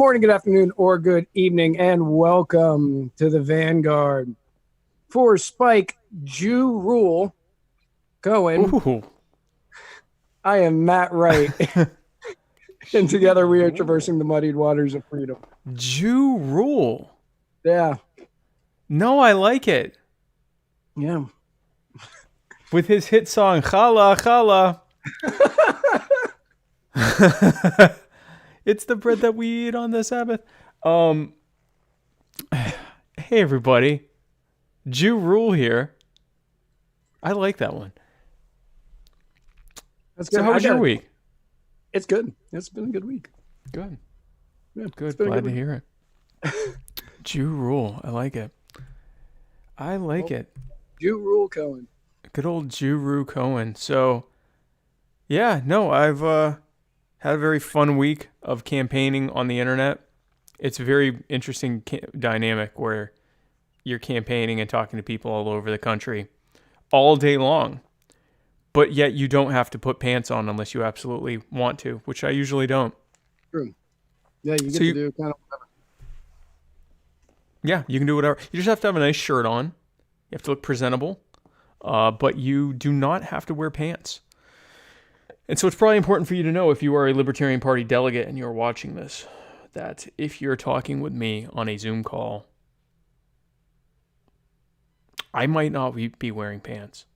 morning, good afternoon, or good evening, and welcome to the Vanguard. For Spike Jew Rule Cohen, Ooh. I am Matt Wright, and together we are traversing the muddied waters of freedom. Jew Rule. Yeah. No, I like it. Yeah. With his hit song, Chala, Chala. It's the bread that we eat on the Sabbath. Hey, everybody. Jew Rule here. I like that one. That's good. So how was your week? It's good. It's been a good week. Good. Yeah, Good. Glad to hear it. Jew Rule. I like it. I like it. Jew Rule Cohen. Good old Jew Rule Cohen. So, yeah, no, I've had a very fun week of campaigning on the internet. It's a very interesting dynamic where you're campaigning and talking to people all over the country all day long. But yet you don't have to put pants on unless you absolutely want to, which I usually don't. True. Yeah, you get to do kind of whatever. Yeah, you can do whatever. You just have to have a nice shirt on. You have to look presentable. But you do not have to wear pants. And so it's probably important for you to know, if you are a Libertarian Party delegate and you're watching this, that if you're talking with me on a Zoom call, I might not be wearing pants.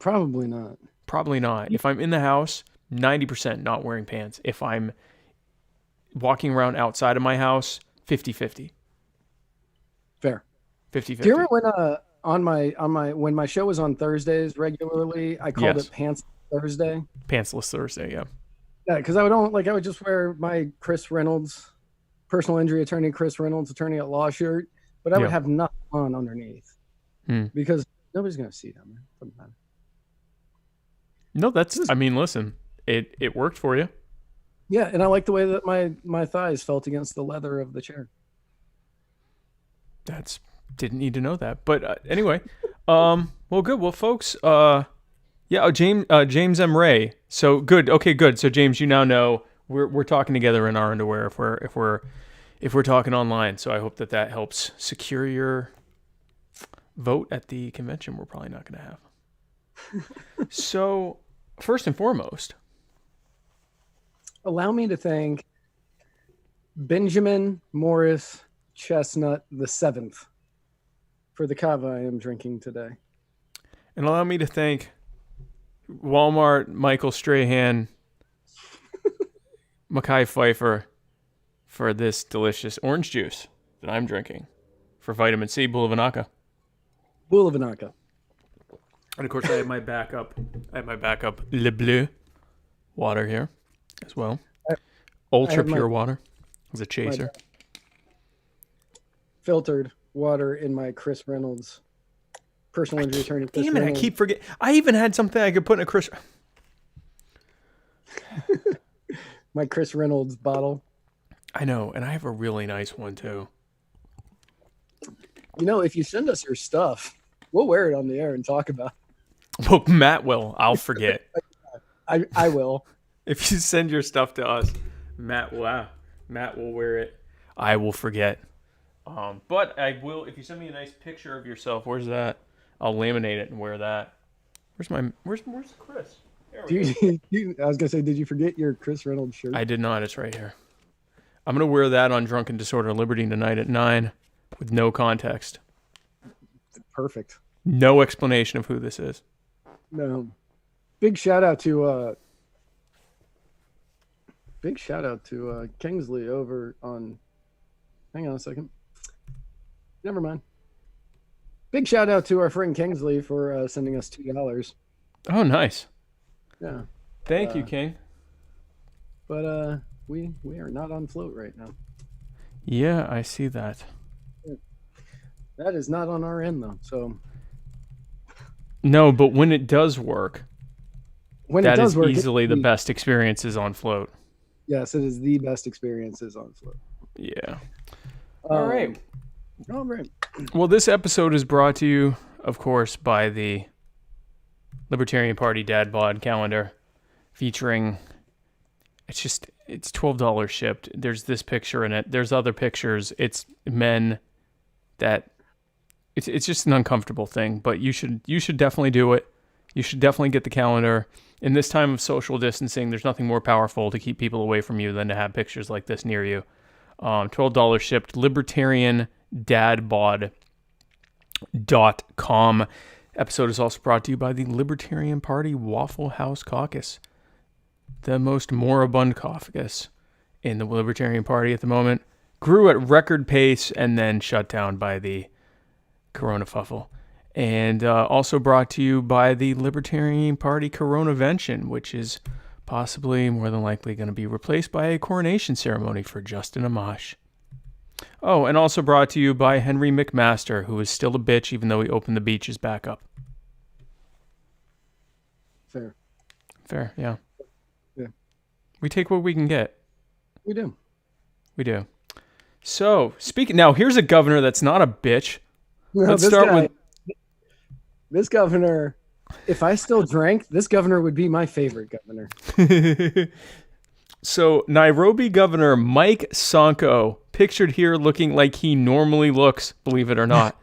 Probably not. Probably not. If I'm in the house, 90% not wearing pants. If I'm walking around outside of my house, 50-50. Fair. 50-50. Do you remember when when my show was on Thursdays regularly, I called it Pants Thursday? Pantsless Thursday, yeah. Yeah, because I would just wear my Chris Reynolds, personal injury attorney Chris Reynolds, attorney at law shirt, but I would have nothing on underneath because nobody's gonna see them. Doesn't matter. No, listen, it worked for you. Yeah, and I like the way that my thighs felt against the leather of the chair. Didn't need to know that, but anyway, well, good. Well, folks, James M. Ray. So good. Okay, good. So James, you now know we're talking together in our underwear if we're talking online. So I hope that helps secure your vote at the convention. We're probably not going to have. So, first and foremost, allow me to thank Benjamin Morris Chestnut the 7th for the Kava I am drinking today. And allow me to thank Walmart, Michael Strahan, Mackay Pfeiffer for this delicious orange juice that I'm drinking for vitamin C, Bulavanaka. And of course, I have my backup. Le Bleu water here as well. Ultra pure water as a chaser. Filtered water in my Chris Reynolds personal injury attorney. Damn it! I keep forgetting. I even had something I could put in a Chris. My Chris Reynolds bottle. I know, and I have a really nice one too. You know, if you send us your stuff, we'll wear it on the air and talk about it. Well, Matt will. I'll forget. I will. If you send your stuff to us, Matt will wear it. I will forget. But I will, if you send me a nice picture of yourself, where's that? I'll laminate it and wear that. Where's Chris? I was gonna say, did you forget your Chris Reynolds shirt? I did not. It's right here. I'm gonna wear that on Drunken Disorder Liberty tonight at 9 with no context. Perfect. No explanation of who this is. No. Big shout out to Kingsley over on. Hang on a second. Never mind. Big shout out to our friend Kingsley for sending us $2. Oh, nice. Yeah. Thank you, King. But we are not on float right now. Yeah, I see that. That is not on our end though. So. No, but when it does work, that is easily the best experiences on float. Yes, it is the best experiences on float. Yeah. All right. All right. Well, this episode is brought to you, of course, by the Libertarian Party Dad Bod calendar, featuring it's $12 shipped. There's this picture in it. There's other pictures. It's men that it's just an uncomfortable thing, but you should definitely do it. You should definitely get the calendar. In this time of social distancing, there's nothing more powerful to keep people away from you than to have pictures like this near you. $12 shipped. LibertarianDadbod.com. Episode is also brought to you by the Libertarian Party Waffle House Caucus, the most moribund caucus in the Libertarian Party at the moment. Grew at record pace and then shut down by the coronafuffle. And also brought to you by the Libertarian Party Coronavention, which is possibly more than likely going to be replaced by a coronation ceremony for Justin Amash. Oh, and also brought to you by Henry McMaster, who is still a bitch even though he opened the beaches back up. Fair, yeah. Yeah. We take what we can get. We do. So, now here's a governor that's not a bitch. No, Let's start with this governor. If I still drank, this governor would be my favorite governor. So, Nairobi Governor Mike Sonko, pictured here looking like he normally looks, believe it or not.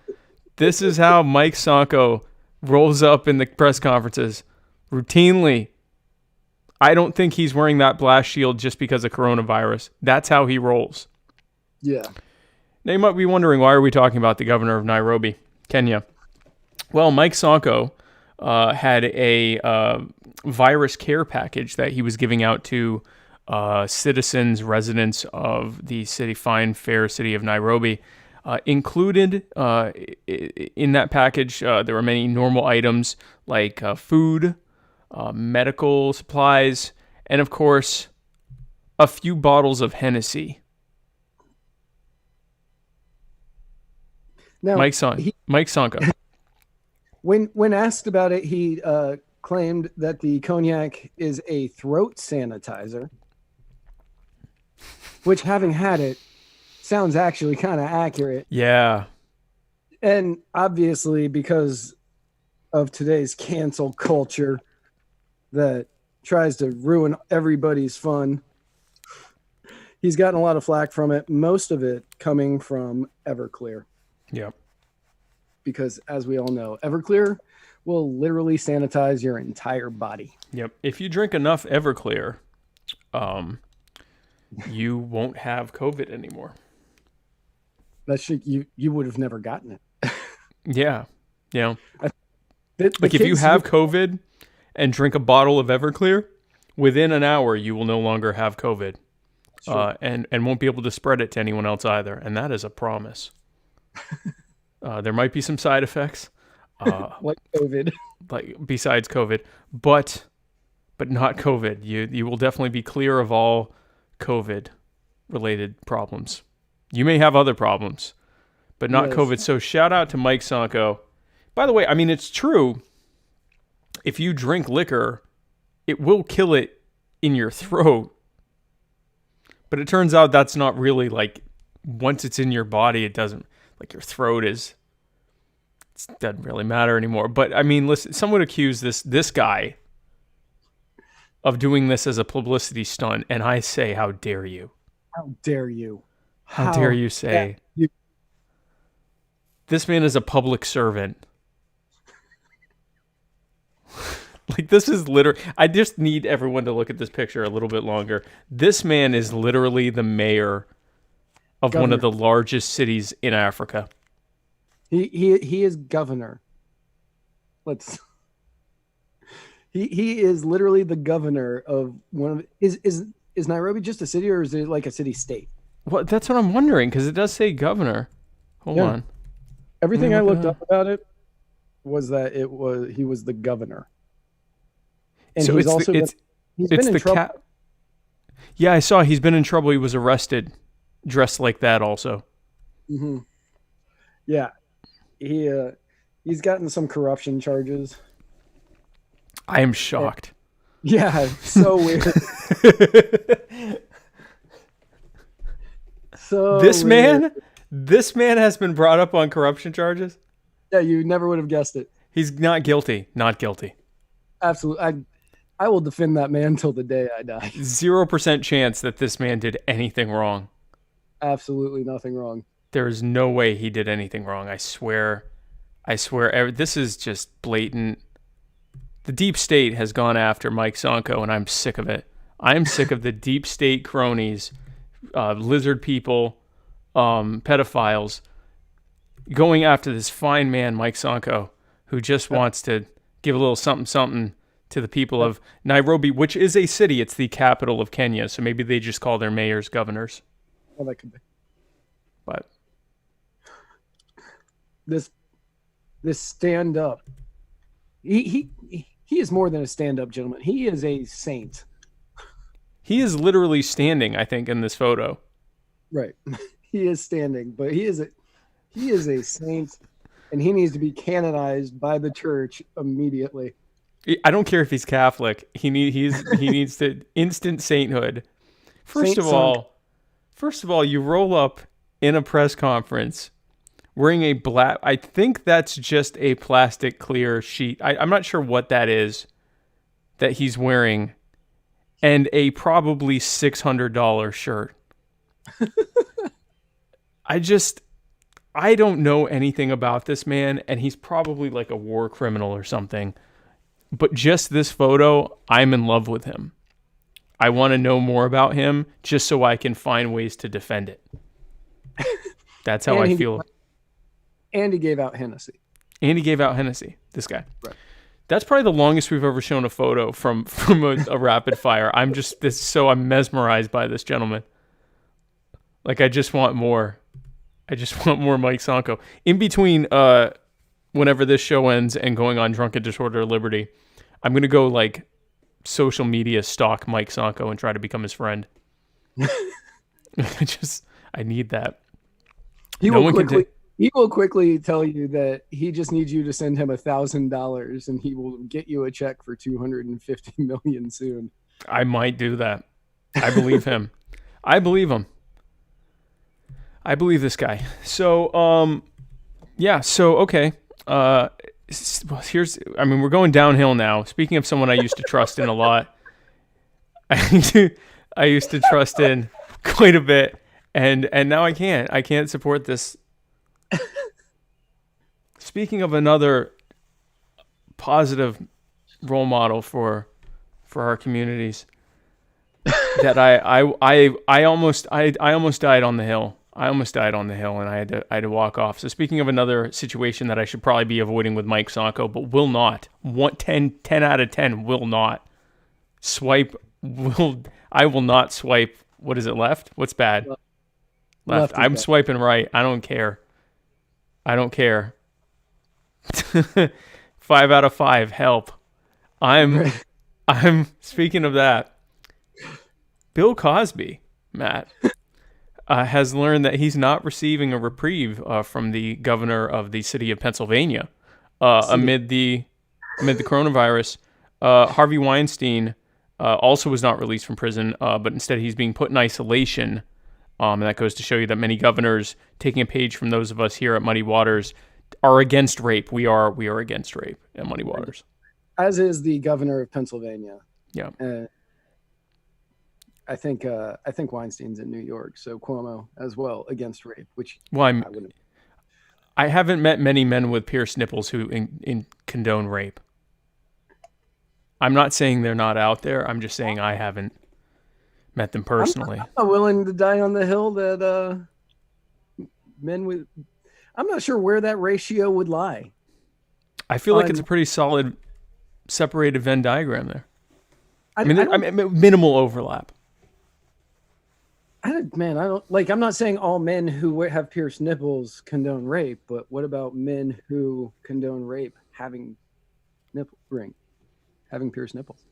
This is how Mike Sonko rolls up in the press conferences routinely. I don't think he's wearing that blast shield just because of coronavirus. That's how he rolls. Yeah. Now you might be wondering, why are we talking about the governor of Nairobi, Kenya? Well, Mike Sonko had a virus care package that he was giving out to citizens, residents of the fine, fair city of Nairobi. Included in that package, there were many normal items like food, medical supplies, and of course, a few bottles of Hennessy. Now, Mike Sonko. When asked about it, he claimed that the cognac is a throat sanitizer, which, having had it, sounds actually kind of accurate. Yeah. And obviously, because of today's cancel culture that tries to ruin everybody's fun, he's gotten a lot of flack from it, most of it coming from Everclear. Yep. Because, as we all know, Everclear will literally sanitize your entire body. Yep. If you drink enough Everclear, you won't have COVID anymore. You would have never gotten it. Yeah. Yeah. Like if you have COVID and drink a bottle of Everclear, within an hour you will no longer have COVID. Sure. And won't be able to spread it to anyone else either. And that is a promise. There might be some side effects. Like COVID. Like besides COVID. But not COVID. You will definitely be clear of all COVID related problems. You may have other problems, but not COVID. So shout out to Mike Sonko. By the way, I mean, it's true. If you drink liquor, it will kill it in your throat. But it turns out that's not really like, once it's in your body, it doesn't, like your throat it doesn't really matter anymore. But I mean, listen, some would accuse this guy of doing this as a publicity stunt. And I say, how dare you? How dare you? How dare you say this man is a public servant? Like, this is literally, I just need everyone to look at this picture a little bit longer. This man is literally the mayor of one of the largest cities in Africa. He is governor. He is literally the governor of one of, is Nairobi just a city, or is it like a city state? Well, that's what I'm wondering, because it does say governor. Hold on. Everything I looked up about it was that he was the governor. And so he's been in trouble. Yeah, I saw he's been in trouble. He was arrested, dressed like that also. Mm-hmm. Yeah. He's gotten some corruption charges. I am shocked. Yeah, so weird. This man has been brought up on corruption charges? Yeah, you never would have guessed it. He's not guilty. Not guilty. Absolutely. I will defend that man till the day I die. 0% chance that this man did anything wrong. Absolutely nothing wrong. There is no way he did anything wrong. I swear. This is just blatant. The deep state has gone after Mike Sonko, and I'm sick of it. I'm sick of the deep state cronies, lizard people, pedophiles, going after this fine man, Mike Sonko, who just wants to give a little something to the people of Nairobi, which is a city. It's the capital of Kenya, so maybe they just call their mayors governors. Well, that could be. But this stand-up, he is more than a stand-up gentleman. He is a saint. He is literally standing, I think, in this photo. Right. He is standing, but he is a saint, and he needs to be canonized by the church immediately. I don't care if he's Catholic. He needs to instant sainthood. First of all, you roll up in a press conference wearing a black, I think that's just a plastic clear sheet. I'm not sure what that is that he's wearing, and a probably $600 shirt. I don't know anything about this man, and he's probably like a war criminal or something. But just this photo, I'm in love with him. I want to know more about him just so I can find ways to defend it. That's how I feel. And he gave out Hennessy. This guy. Right. That's probably the longest we've ever shown a photo from a rapid fire. I'm mesmerized by this gentleman. Like, I just want more. Mike Sonko. In between whenever this show ends and going on Drunken Disorder of Liberty, I'm going to go like social media stalk Mike Sonko and try to become his friend. I need that. He will quickly tell you that he just needs you to send him $1,000 and he will get you a check for $250 million soon. I might do that. I believe him. I believe him. I believe this guy. So, okay. We're going downhill now. Speaking of someone I used to trust in a lot, I used to trust in quite a bit, and now I can't. I can't support this. Speaking of another positive role model for our communities, that I almost died on the hill. And I had to walk off. So speaking of another situation that I should probably be avoiding with Mike Sonko, but will not. 10 out of 10 will not. I will not swipe. What is it, left? What's bad? Left. I'm bad. Swiping right. I don't care. 5 out of 5. Help. I'm speaking of that. Bill Cosby, Matt. Has learned that he's not receiving a reprieve from the governor of the city of Pennsylvania amid the coronavirus. Harvey Weinstein also was not released from prison, but instead he's being put in isolation. And that goes to show you that many governors, taking a page from those of us here at Muddy Waters, are against rape. We are against rape at Muddy Waters. As is the governor of Pennsylvania. Yeah. I think Weinstein's in New York, so Cuomo as well against rape. Which I haven't met many men with pierced nipples who condone rape. I'm not saying they're not out there. I'm just saying I haven't met them personally. I'm not willing to die on the hill that men with. I'm not sure where that ratio would lie. I feel like it's a pretty solid separated Venn diagram there. I mean, minimal overlap. I'm not saying all men who have pierced nipples condone rape, but what about men who condone rape having pierced nipples?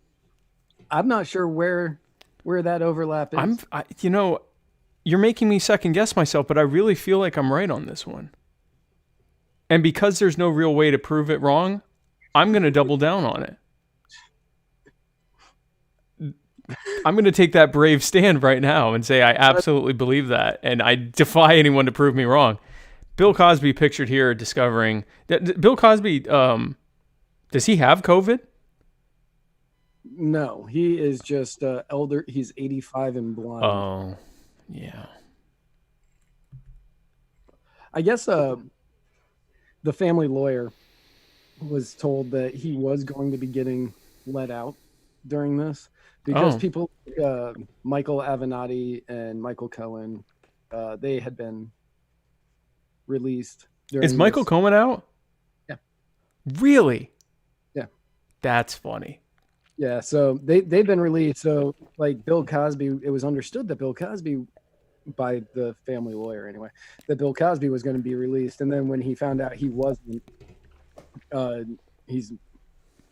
I'm not sure where that overlap is. You're making me second guess myself, but I really feel like I'm right on this one. And because there's no real way to prove it wrong, I'm going to double down on it. I'm going to take that brave stand right now and say I absolutely believe that, and I defy anyone to prove me wrong. Bill Cosby pictured here discovering that Bill Cosby, does he have COVID? No, he is just elder. He's 85 and blind. Oh, yeah. I guess the family lawyer was told that he was going to be getting let out during this because people Michael Avenatti and Michael Cohen, they had been released during Is Michael this. Cohen out? Yeah. Really? Yeah. That's funny. Yeah, so they've been released. So like Bill Cosby, it was understood that Bill Cosby, by the family lawyer anyway, that Bill Cosby was going to be released. And then when he found out he wasn't, he's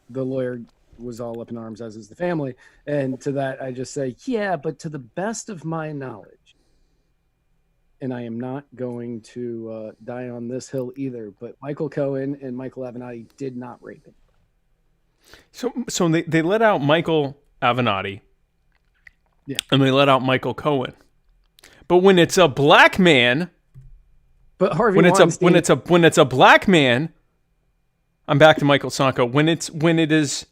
the lawyer was all up in arms, as is the family. And to that, I just say, yeah, but to the best of my knowledge, and I am not going to die on this hill either, but Michael Cohen and Michael Avenatti did not rape him. So they let out Michael Avenatti. Yeah. And they let out Michael Cohen. But when it's a black man, but Harvey when Weinstein, when it's a black man, I'm back to Michael Sonko. When it is,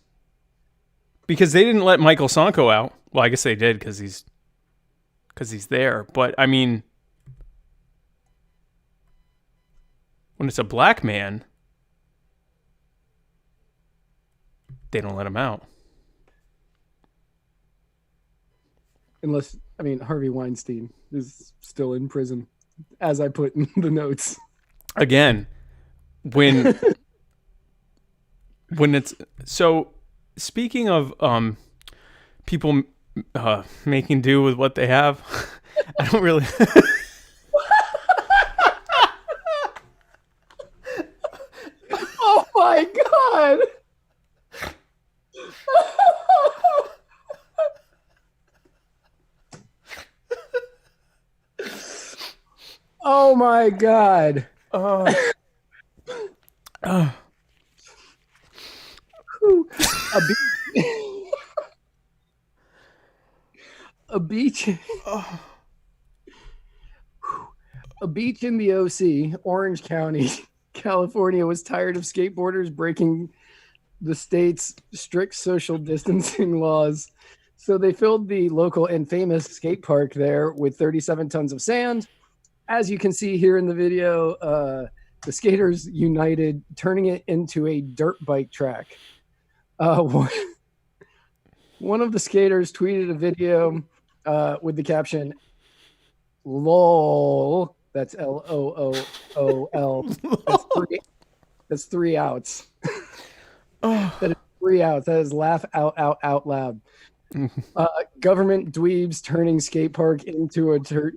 because they didn't let Michael Sonko out. Well, I guess they did because he's there. But I mean, when it's a black man, they don't let him out. Unless, I mean, Harvey Weinstein is still in prison, as I put in the notes. Again, when it's so. Speaking of people making do with what they have, I don't really. Oh my God. Oh my God. A beach. A beach in the OC, Orange County, California, was tired of skateboarders breaking the state's strict social distancing laws. So they filled the local and famous skate park there with 37 tons of sand. As you can see here in the video, the skaters united, turning it into a dirt bike track. One of the skaters tweeted a video with the caption, "LOL." That's LOOOL. That's three outs. That is 3 outs. That is laugh out loud. Government dweebs turning skate park into a dirt.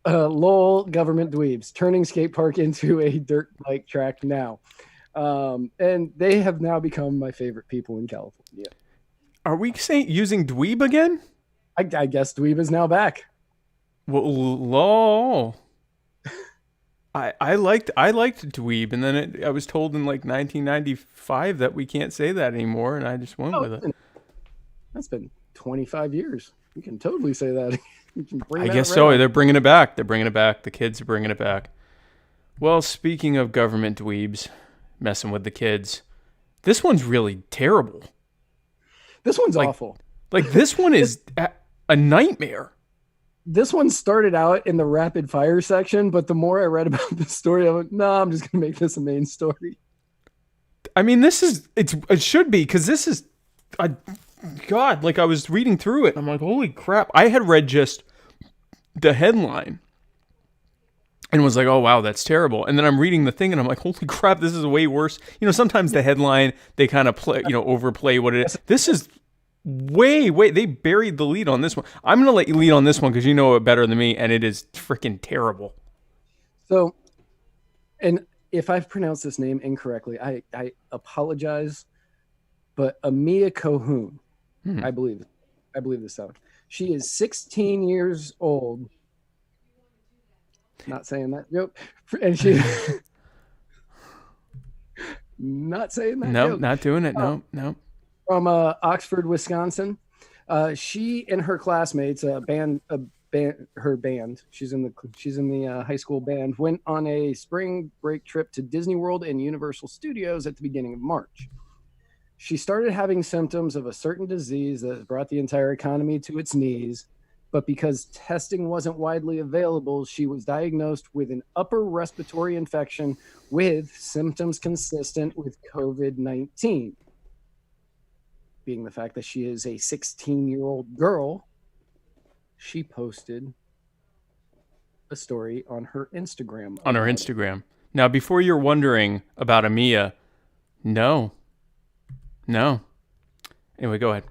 LOL, government dweebs turning skate park into a dirt bike track now. And they have now become my favorite people in California. Are we using dweeb again? I guess dweeb is now back. Well, lol. I liked dweeb, and then I was told in like 1995 that we can't say that anymore, and I just went with it. That's been 25 years. You can totally say that. You can bring I that guess right so. up. They're bringing it back. The kids are bringing it back. Well, speaking of government dweebs messing with the kids, this one's really terrible. This one's awful. Like, this one is a nightmare. This one started out in the rapid fire section, but the more I read about the story, I'm like, I'm just going to make this a main story. I mean, it should be, because this is, God, like I was reading through it, and I'm like, holy crap. I had read just the headline and was like, oh, wow, that's terrible. And then I'm reading the thing, and I'm like, holy crap, this is way worse. You know, sometimes the headline, they kind of overplay what it is. This is way, they buried the lead on this one. I'm going to let you lead on this one because you know it better than me, and it is freaking terrible. So, and if I've pronounced this name incorrectly, I apologize, but Amia Cohoon, I believe this out. She is 16 years old. Not saying that. Nope. And she not saying that. Nope, not doing it. No. From Oxford, Wisconsin. She and her classmates, her band. She's in the high school band. Went on a spring break trip to Disney World and Universal Studios at the beginning of March. She started having symptoms of a certain disease that brought the entire economy to its knees. But because testing wasn't widely available, she was diagnosed with an upper respiratory infection with symptoms consistent with COVID-19. Being the fact that she is a 16-year-old girl, she posted a story on her Instagram. On her Instagram. Now, before you're wondering about Amia, no. Anyway, go ahead.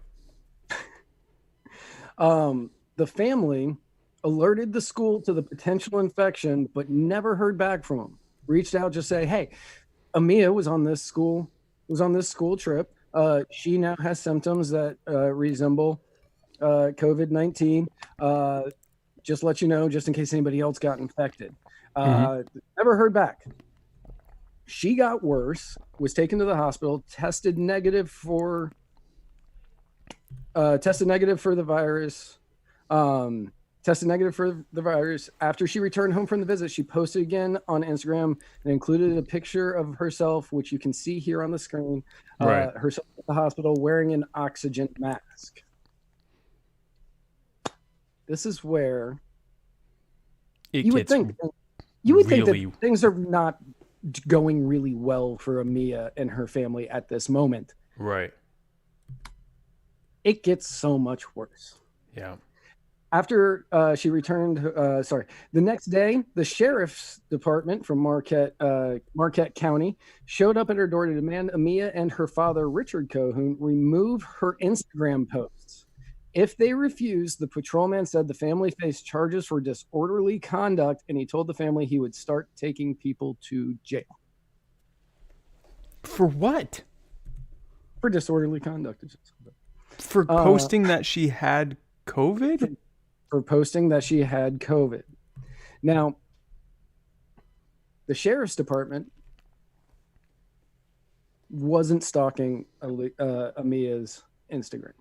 The family alerted the school to the potential infection, but never heard back from them. Reached out to say, hey, Amia was on this school trip. She now has symptoms that resemble COVID-19. Just let you know, just in case anybody else got infected. Never heard back. She got worse, was taken to the hospital, tested negative for the virus. After she returned home from the visit, she posted again on Instagram and included a picture of herself, which you can see here on the screen, herself at the hospital wearing an oxygen mask. This is where you would think that things are not going really well for Amia and her family at this moment. Right. It gets so much worse. Yeah. After she returned, the next day, the sheriff's department from Marquette County showed up at her door to demand Amia and her father, Richard Cohun, remove her Instagram posts. If they refused, the patrolman said the family faced charges for disorderly conduct, and he told the family he would start taking people to jail. For what? For disorderly conduct. For posting that she had COVID? For posting that she had COVID. Now, the sheriff's department wasn't stalking Amia's Instagram.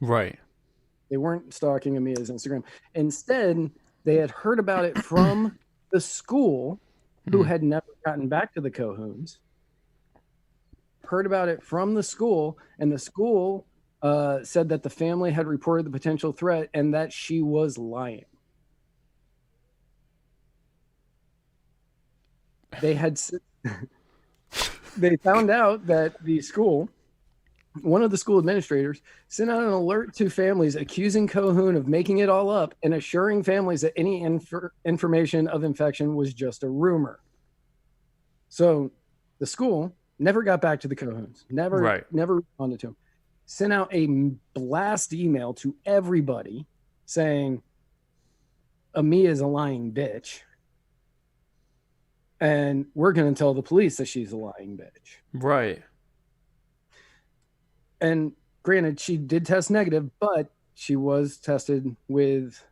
Right. They weren't stalking Amia's Instagram. Instead, they had heard about it from the school, who had never gotten back to the Cohuns. Heard about it from the school, and the school said that the family had reported the potential threat and that she was lying. They found out that one of the school administrators sent out an alert to families accusing Cohun of making it all up and assuring families that any information of infection was just a rumor. So the school never got back to the Cohuns, never responded to them. Sent out a blast email to everybody saying, Amia is a lying bitch. And we're going to tell the police that she's a lying bitch. Right. And granted, she did test negative, but she was tested with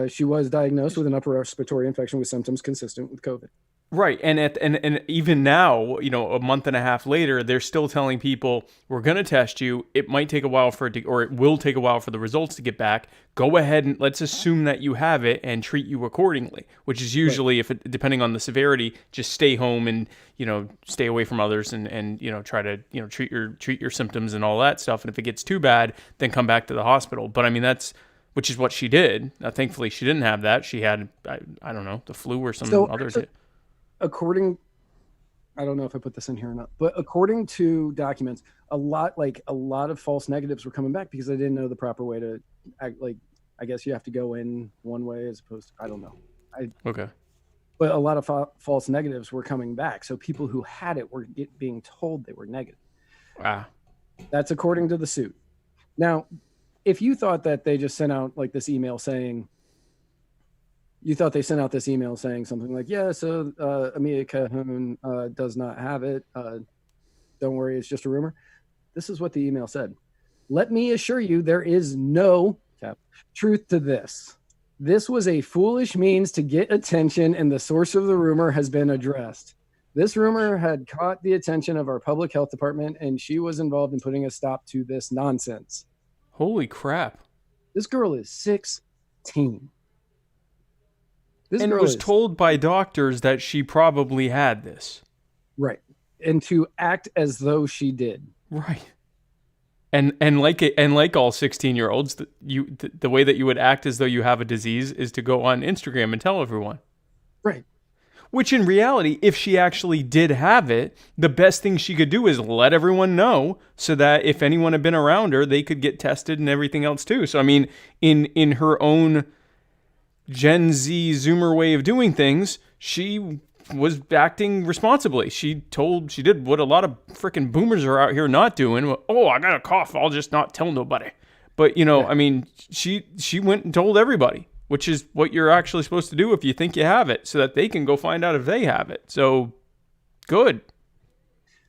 she was diagnosed with an upper respiratory infection with symptoms consistent with COVID. Right. And even now, a month and a half later, they're still telling people, we're going to test you. It might take a while it will take a while for the results to get back. Go ahead and let's assume that you have it and treat you accordingly, which is usually, depending on the severity, just stay home and, stay away from others and try to, treat your symptoms and all that stuff. And if it gets too bad, then come back to the hospital. But I mean, which is what she did. Thankfully, she didn't have that. She had, I don't know, the flu or some others. I don't know if I put this in here or not, but according to documents, a lot of false negatives were coming back because they didn't know the proper way to act. I guess you have to go in one way as opposed to, I don't know. Okay. But a lot of false negatives were coming back. So people who had it were being told they were negative. Wow. That's according to the suit. Now, if you thought that they just sent out this email saying, something like, yeah, so Amia Cohun does not have it. Don't worry, it's just a rumor. This is what the email said. Let me assure you there is no truth to this. This was a foolish means to get attention, and the source of the rumor has been addressed. This rumor had caught the attention of our public health department, and she was involved in putting a stop to this nonsense. Holy crap. This girl is 16. And it was told by doctors that she probably had this. Right. and to act as though she did. Right. And like all 16-year-olds, the way that you would act as though you have a disease is to go on Instagram and tell everyone. Right. Which in reality, if she actually did have it, the best thing she could do is let everyone know so that if anyone had been around her, they could get tested and everything else too. So I mean, in her own Gen Z Zoomer way of doing things, she was acting responsibly. She did what a lot of freaking boomers are out here not doing. Oh, I got a cough. I'll just not tell nobody. But, I mean, she went and told everybody, which is what you're actually supposed to do if you think you have it, so that they can go find out if they have it. So, good.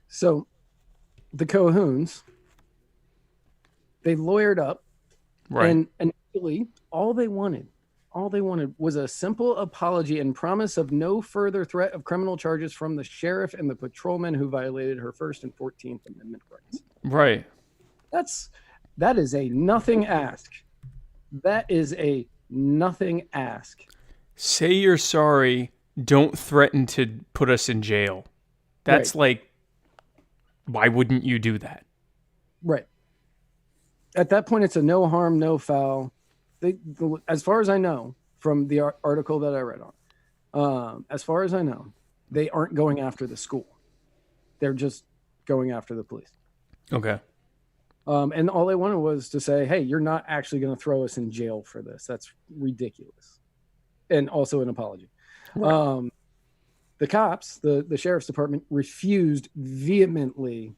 So, the Cohoons, they lawyered up. Right. And initially, all they wanted was a simple apology and promise of no further threat of criminal charges from the sheriff and the patrolman who violated her First and 14th Amendment rights. Right. That is a nothing ask. That is a nothing ask. Say you're sorry. Don't threaten to put us in jail. That's right. Like, why wouldn't you do that? Right. At that point, it's a no harm, no foul. As far as I know, from the article that I read on, as far as I know, they aren't going after the school. They're just going after the police. Okay. And all they wanted was to say, hey, you're not actually going to throw us in jail for this. That's ridiculous. And also an apology. Right. The cops, the sheriff's department, refused vehemently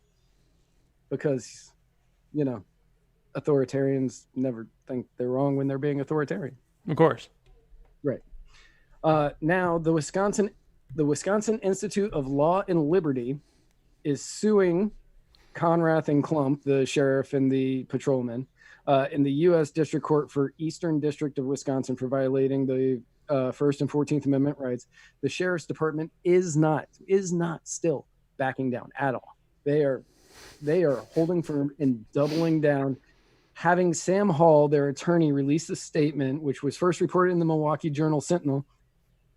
because, authoritarians never think they're wrong when they're being authoritarian. Of course. Right. Now, the Wisconsin Institute of Law and Liberty is suing Conrath and Klump, the sheriff and the patrolman, in the U.S. District Court for Eastern District of Wisconsin for violating the First and 14th Amendment rights. The sheriff's department is not still backing down at all. They are holding firm and doubling down. Having Sam Hall, their attorney, release a statement, which was first reported in the Milwaukee Journal-Sentinel.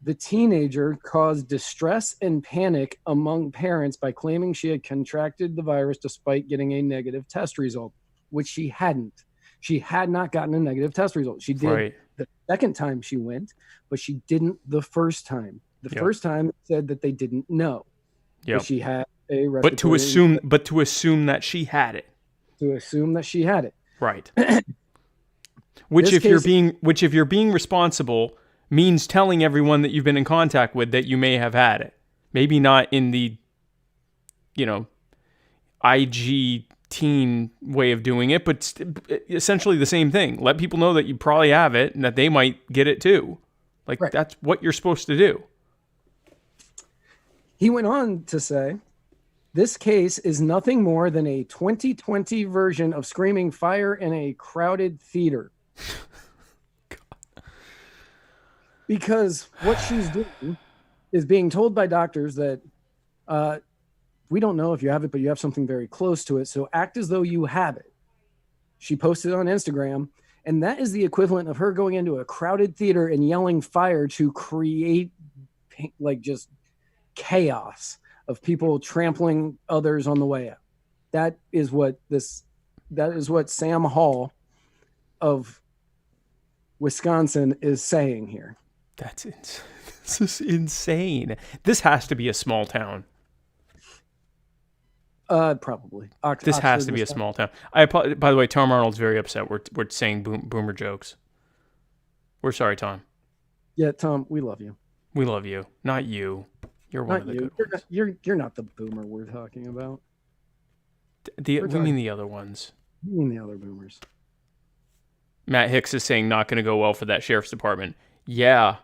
The teenager caused distress and panic among parents by claiming she had contracted the virus despite getting a negative test result, which she hadn't. She had not gotten a negative test result. She did the second time she went, but she didn't the first time. The first time said that they didn't know. Yeah. She had a respiratory. But to assume that she had it. To assume that she had it. Right. Which if you're being responsible means telling everyone that you've been in contact with that you may have had it. Maybe not in the IG teen way of doing it, but essentially the same thing. Let people know that you probably have it and that they might get it too. That's what you're supposed to do. He went on to say, this case is nothing more than a 2020 version of screaming fire in a crowded theater. Because what she's doing is being told by doctors that we don't know if you have it, but you have something very close to it. So act as though you have it. She posted on Instagram, and that is the equivalent of her going into a crowded theater and yelling fire to create just chaos of people trampling others on the way out. That is what Sam Hall of Wisconsin is saying here. This is insane. This has to be a small town. Probably. This has to be a small town. By the way, Tom Arnold's very upset. We're saying boomer jokes. We're sorry, Tom. Yeah, Tom, we love you. We love you. Not you. You're one of the good ones. You're not the boomer we're talking about. We mean the other ones. We mean the other boomers. Matt Hicks is saying not going to go well for that sheriff's department. Yeah,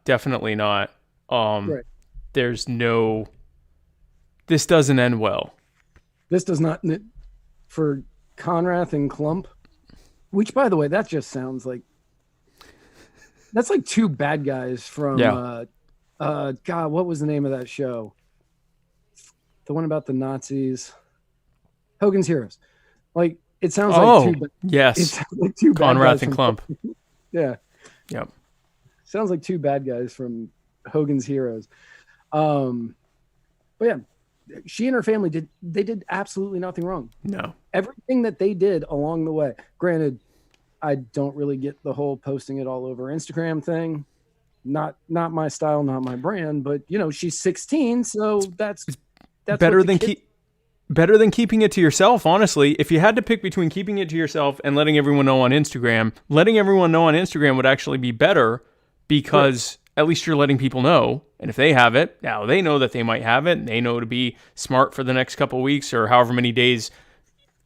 definitely not. Right. This doesn't end well. This does not, for Conrath and Klump, which, by the way, that just sounds like, that's like two bad guys from, God, what was the name of that show? The one about the Nazis. Hogan's Heroes. Like, it sounds like two. Yes. It sounds like two bad Conrath guys and Klump. Yeah. Yep. Sounds like two bad guys from Hogan's Heroes. Oh yeah, she and her family did absolutely nothing wrong. No. Everything that they did along the way. Granted, I don't really get the whole posting it all over Instagram thing. Not my style, not my brand, but she's 16, so that's better than better than keeping it to yourself, honestly. If you had to pick between keeping it to yourself and letting everyone know on Instagram would actually be better, because at least you're letting people know. And if they have it, now they know that they might have it, and they know to be smart for the next couple of weeks or however many days,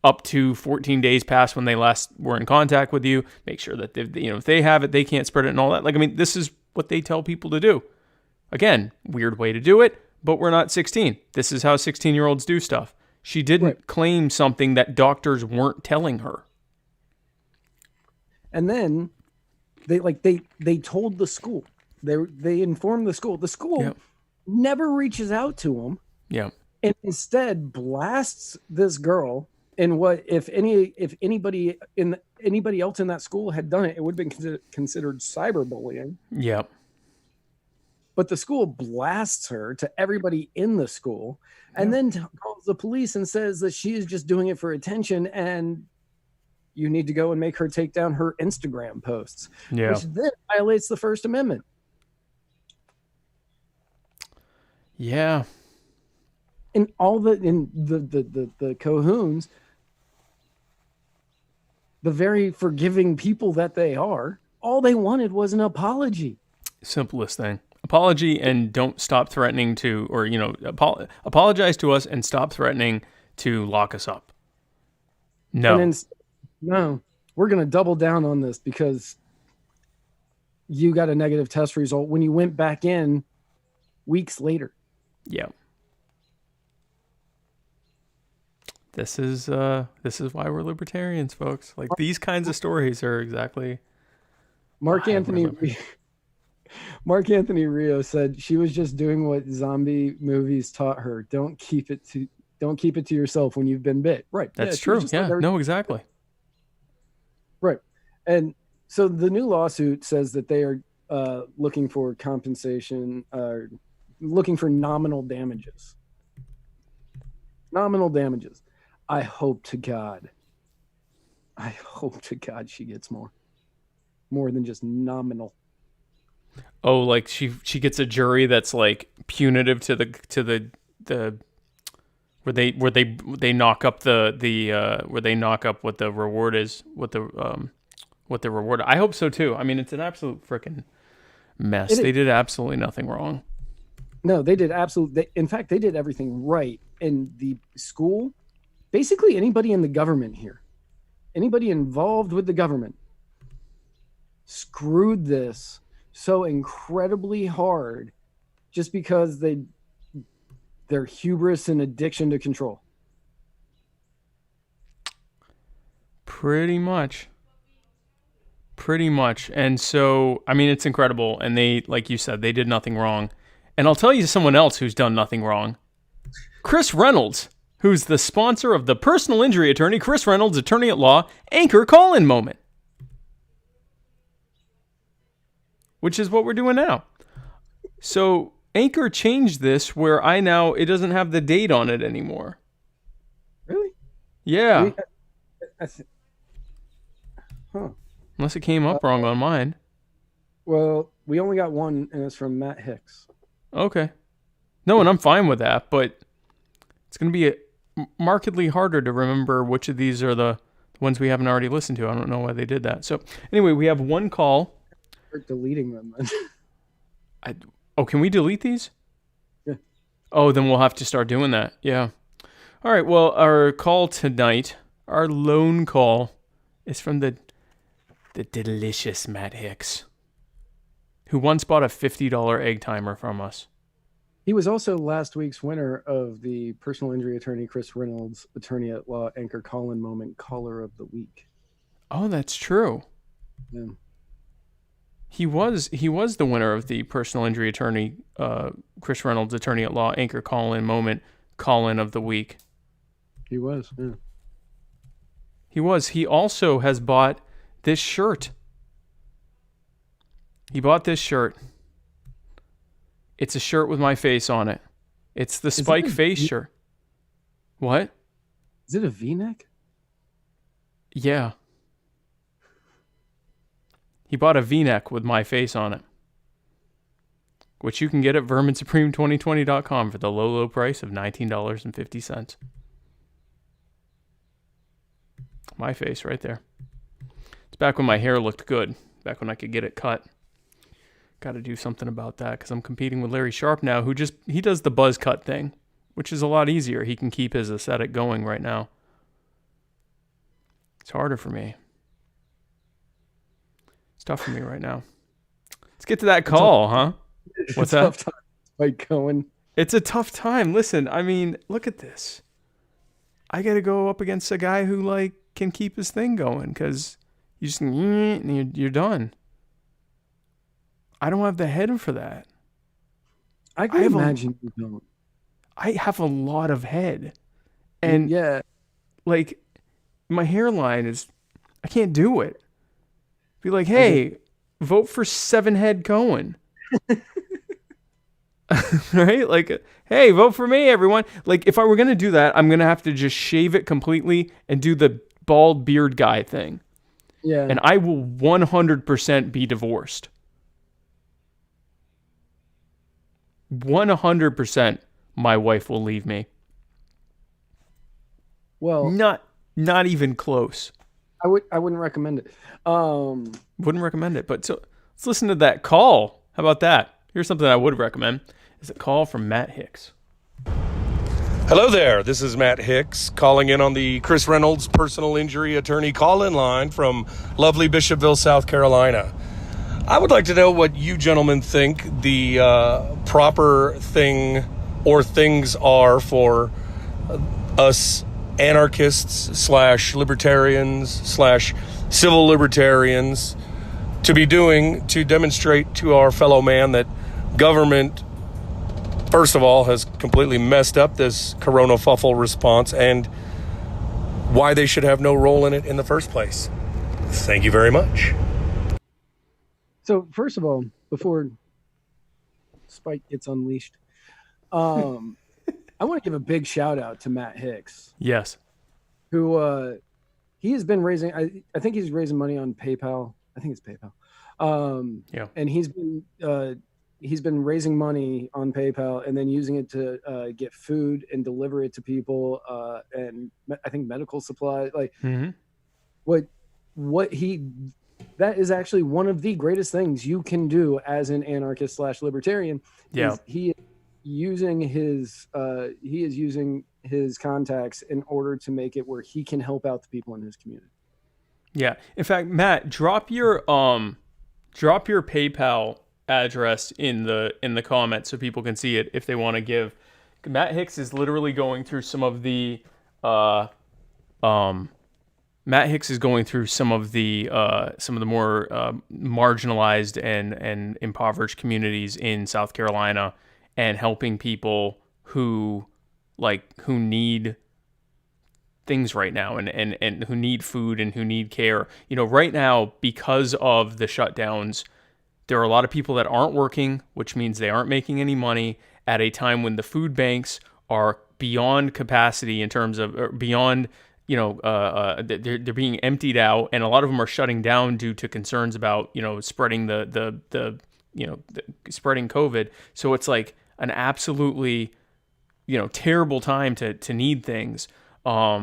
up to 14 days past when they last were in contact with you. Make sure that if they have it, they can't spread it and all that. This is what they tell people to do. Again, weird way to do it, but we're not 16. This is how 16-year-olds do stuff. She didn't claim something that doctors weren't telling her. And then they told the school. They informed the school. The school never reaches out to them. Yeah. And instead blasts this girl. And what if anybody else in that school had done it, it would have been considered cyberbullying. Yep. But the school blasts her to everybody in the school, and then calls the police and says that she is just doing it for attention, and you need to go and make her take down her Instagram posts, which then violates the First Amendment. Yeah. And all the Cohoons, the very forgiving people that they are, all they wanted was an apology. Simplest thing. Apology, and don't stop threatening to, or, apologize to us and stop threatening to lock us up. No. No, we're going to double down on this because you got a negative test result when you went back in weeks later. Yeah. This is why we're libertarians, folks. These kinds of stories are exactly. Mark Anthony Rio said she was just doing what zombie movies taught her. Don't keep it to yourself when you've been bit. Right. That's true. Yeah. No, exactly. Right. And so the new lawsuit says that they are looking for compensation, looking for nominal damages. Nominal damages. I hope to God she gets more than just nominal. Oh, she gets a jury that's punitive to the where they knock up where they knock up what the reward is, what the reward. I hope so too. I mean, it's an absolute freaking mess. They did absolutely nothing wrong. No, they did absolutely. In fact, they did everything right. In the school, basically anybody in the government here, anybody involved with the government, screwed this so incredibly hard just because their hubris and addiction to control. Pretty much. And so, I mean, it's incredible. And they, like you said, they did nothing wrong. And I'll tell you someone else who's done nothing wrong. Chris Reynolds, who's the sponsor of the personal injury attorney, Chris Reynolds, attorney at law, anchor call-in moment. Which is what we're doing now. So Anchor changed this where it doesn't have the date on it anymore. Really? Yeah. Huh. Unless it came up wrong on mine. Well, we only got one, and it's from Matt Hicks. Okay. No, and I'm fine with that, but it's going to be markedly harder to remember which of these are the ones we haven't already listened to. I don't know why they did that. So anyway, we have one call. We're deleting them. Can we delete these? Yeah. Oh, then we'll have to start doing that. Yeah. All right. Well, our call tonight, our lone call, is from the delicious Matt Hicks, who once bought a $50 egg timer from us. He was also last week's winner of the personal injury attorney Chris Reynolds, attorney at law, anchor call-in moment, caller of the week. Oh, that's true. Yeah. He was the winner of the personal injury attorney, Chris Reynolds, attorney at law, anchor call-in moment, call-in of the week. He was, yeah. He was. He also has bought this shirt. He bought this shirt. It's a shirt with my face on it. It's the spike face shirt. What? Is it a V-neck? Yeah. He bought a V-neck with my face on it, which you can get at verminsupreme2020.com for the low, low price of $19.50. My face right there. It's back when my hair looked good, back when I could get it cut. Got to do something about that because I'm competing with Larry Sharp now, he does the buzz cut thing, which is a lot easier. He can keep his aesthetic going right now. It's harder for me. It's tough for me right now. Let's get to that call, huh? What's that? Tough time, Mike Cohen. It's a tough time. Listen, I mean, look at this. I got to go up against a guy who like can keep his thing going because you just and you're done. I don't have the head for that. I can imagine you don't. I have a lot of head, and yeah, like my hairline is, I can't do it. Be like, hey, vote for 7-head Cohen. Right? Like, hey, vote for me, everyone. Like, if I were going to do that, I'm going to have to just shave it completely and do the bald beard guy thing. Yeah. And I will 100% be divorced. 100% my wife will leave me. Well, not even close. I wouldn't recommend it. Wouldn't recommend it. But so let's listen to that call. How about that? Here's something I would recommend. It's a call from Matt Hicks. Hello there. This is Matt Hicks calling in on the Chris Reynolds personal injury attorney call-in line from lovely Bishopville, South Carolina. I would like to know what you gentlemen think the proper thing or things are for us anarchists / libertarians / civil libertarians to be doing to demonstrate to our fellow man that government, first of all, has completely messed up this coronafuffle response and why they should have no role in it in the first place. Thank you very much. So first of all, before Spike gets unleashed, I want to give a big shout out to Matt Hicks. Yes. Who he has been raising, I think he's raising money on PayPal. I think it's PayPal. Yeah. And he's been raising money on PayPal and then using it to get food and deliver it to people and I think medical supplies. Like what he, that is actually one of the greatest things you can do as an anarchist / libertarian. Yeah. He is using his contacts in order to make it where he can help out the people in his community. Yeah. In fact, Matt, drop your PayPal address in the comments so people can see it if they want to give. Matt Hicks is literally going through some of the Matt Hicks is going through some of the more marginalized and impoverished communities in South Carolina and helping people who need things right now and who need food and who need care. You know, right now, because of the shutdowns, there are a lot of people that aren't working, which means they aren't making any money at a time when the food banks are beyond capacity in terms of, or beyond, they're being emptied out, and a lot of them are shutting down due to concerns about, spreading spreading COVID. So it's like an absolutely, terrible time to need things. I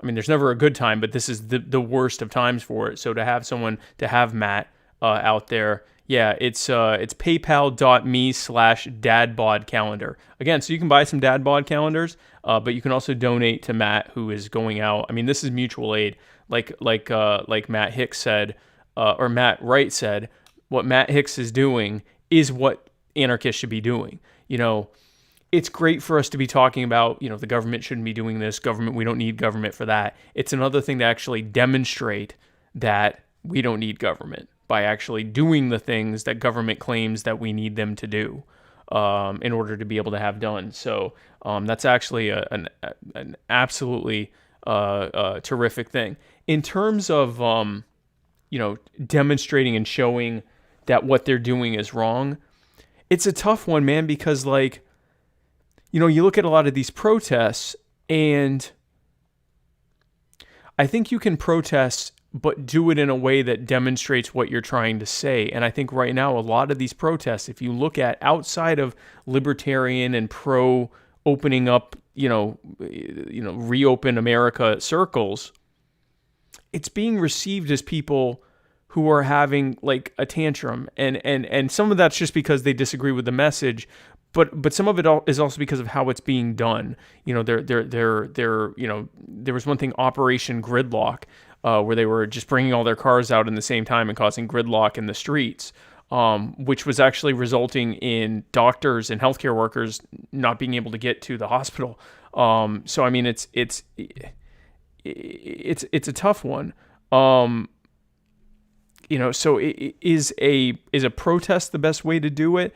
mean, there's never a good time, but this is the worst of times for it. So to have Matt out there, yeah, it's paypal.me/dadbod calendar. Again, so you can buy some dad bod calendars, but you can also donate to Matt, who is going out. I mean, this is mutual aid. Like Matt Hicks said, or Matt Wright said, what Matt Hicks is doing is what anarchists should be doing. It's great for us to be talking about, the government shouldn't be doing this. Government, we don't need government for that. It's another thing to actually demonstrate that we don't need government by actually doing the things that government claims that we need them to do in order to be able to have done. So that's actually an absolutely terrific thing. In terms of, demonstrating and showing that what they're doing is wrong, it's a tough one, man, because you look at a lot of these protests, and I think you can protest, but do it in a way that demonstrates what you're trying to say. And I think right now, a lot of these protests, if you look at outside of libertarian and pro opening up, reopen America circles, it's being received as people who are having like a tantrum, and some of that's just because they disagree with the message, but some of it is also because of how it's being done. There was one thing, Operation Gridlock, where they were just bringing all their cars out in the same time and causing gridlock in the streets, which was actually resulting in doctors and healthcare workers not being able to get to the hospital. So I mean, it's a tough one. So is a protest the best way to do it?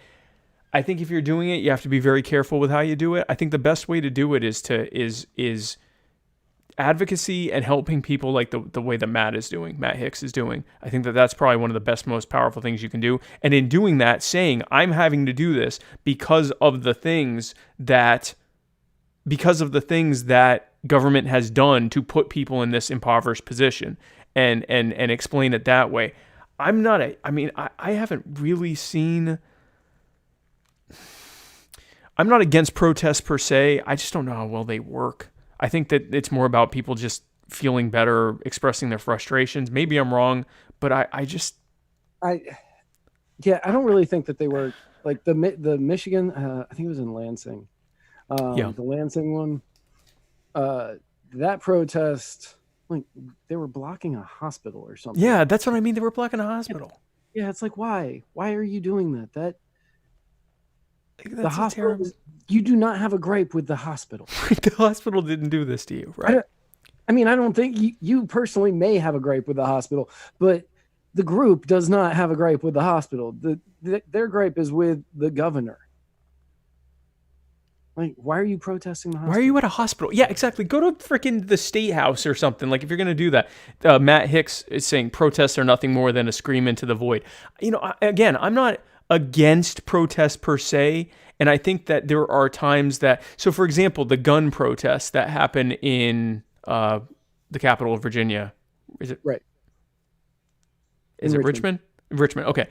I think if you're doing it, you have to be very careful with how you do it. I think the best way to do it is advocacy and helping people like the way that Matt Hicks is doing. I think that's probably one of the best, most powerful things you can do. And in doing that, saying, I'm having to do this because of the things that government has done to put people in this impoverished position, and explain it that way. I haven't really seen... I'm not against protests per se. I just don't know how well they work. I think that it's more about people just feeling better, expressing their frustrations. Maybe I'm wrong, but I don't really think that they work. Like the Michigan, I think it was in Lansing. The Lansing one, that protest, like they were blocking a hospital or something. Yeah, that's what I mean. They were blocking a hospital. Yeah, it's like, why? Why are you doing that? The hospital, you do not have a gripe with the hospital. The hospital didn't do this to you, right? I don't think you personally may have a gripe with the hospital, but the group does not have a gripe with the hospital. Their gripe is with the governor. Like, why are you protesting the hospital? Why are you at a hospital? Yeah, exactly. Go to freaking the state house or something. Like, if you're going to do that. Matt Hicks is saying protests are nothing more than a scream into the void. Again, I'm not against protests per se, and I think that there are times that... So, for example, the gun protests that happen in the capital of Virginia. Is it... Right. Is it Richmond? Richmond, okay.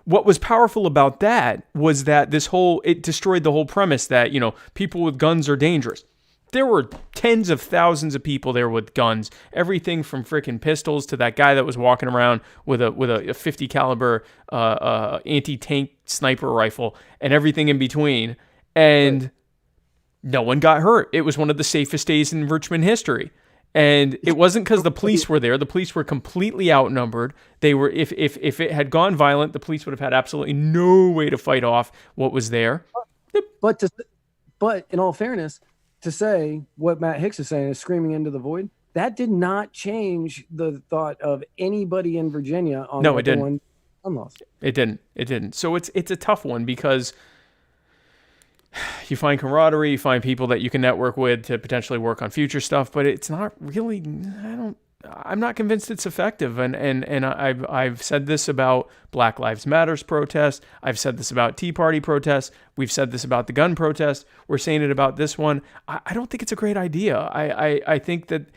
What was powerful about that was that it destroyed the whole premise that, people with guns are dangerous. There were tens of thousands of people there with guns, everything from freaking pistols to that guy that was walking around with a 50 caliber anti-tank sniper rifle and everything in between. And no one got hurt. It was one of the safest days in Richmond history. And it wasn't because the police were there. The police were completely outnumbered. They were, if it had gone violent, the police would have had absolutely no way to fight off what was there. But in all fairness, to say what Matt Hicks is saying is screaming into the void, that did not change the thought of anybody in Virginia on no, it didn't. Gun laws. It didn't. So it's a tough one because you find camaraderie, you find people that you can network with to potentially work on future stuff, but it's not really, I'm not convinced it's effective. And I've said this about Black Lives Matters protests. I've said this about Tea Party protests. We've said this about the gun protests. We're saying it about this one. I don't think it's a great idea. I think that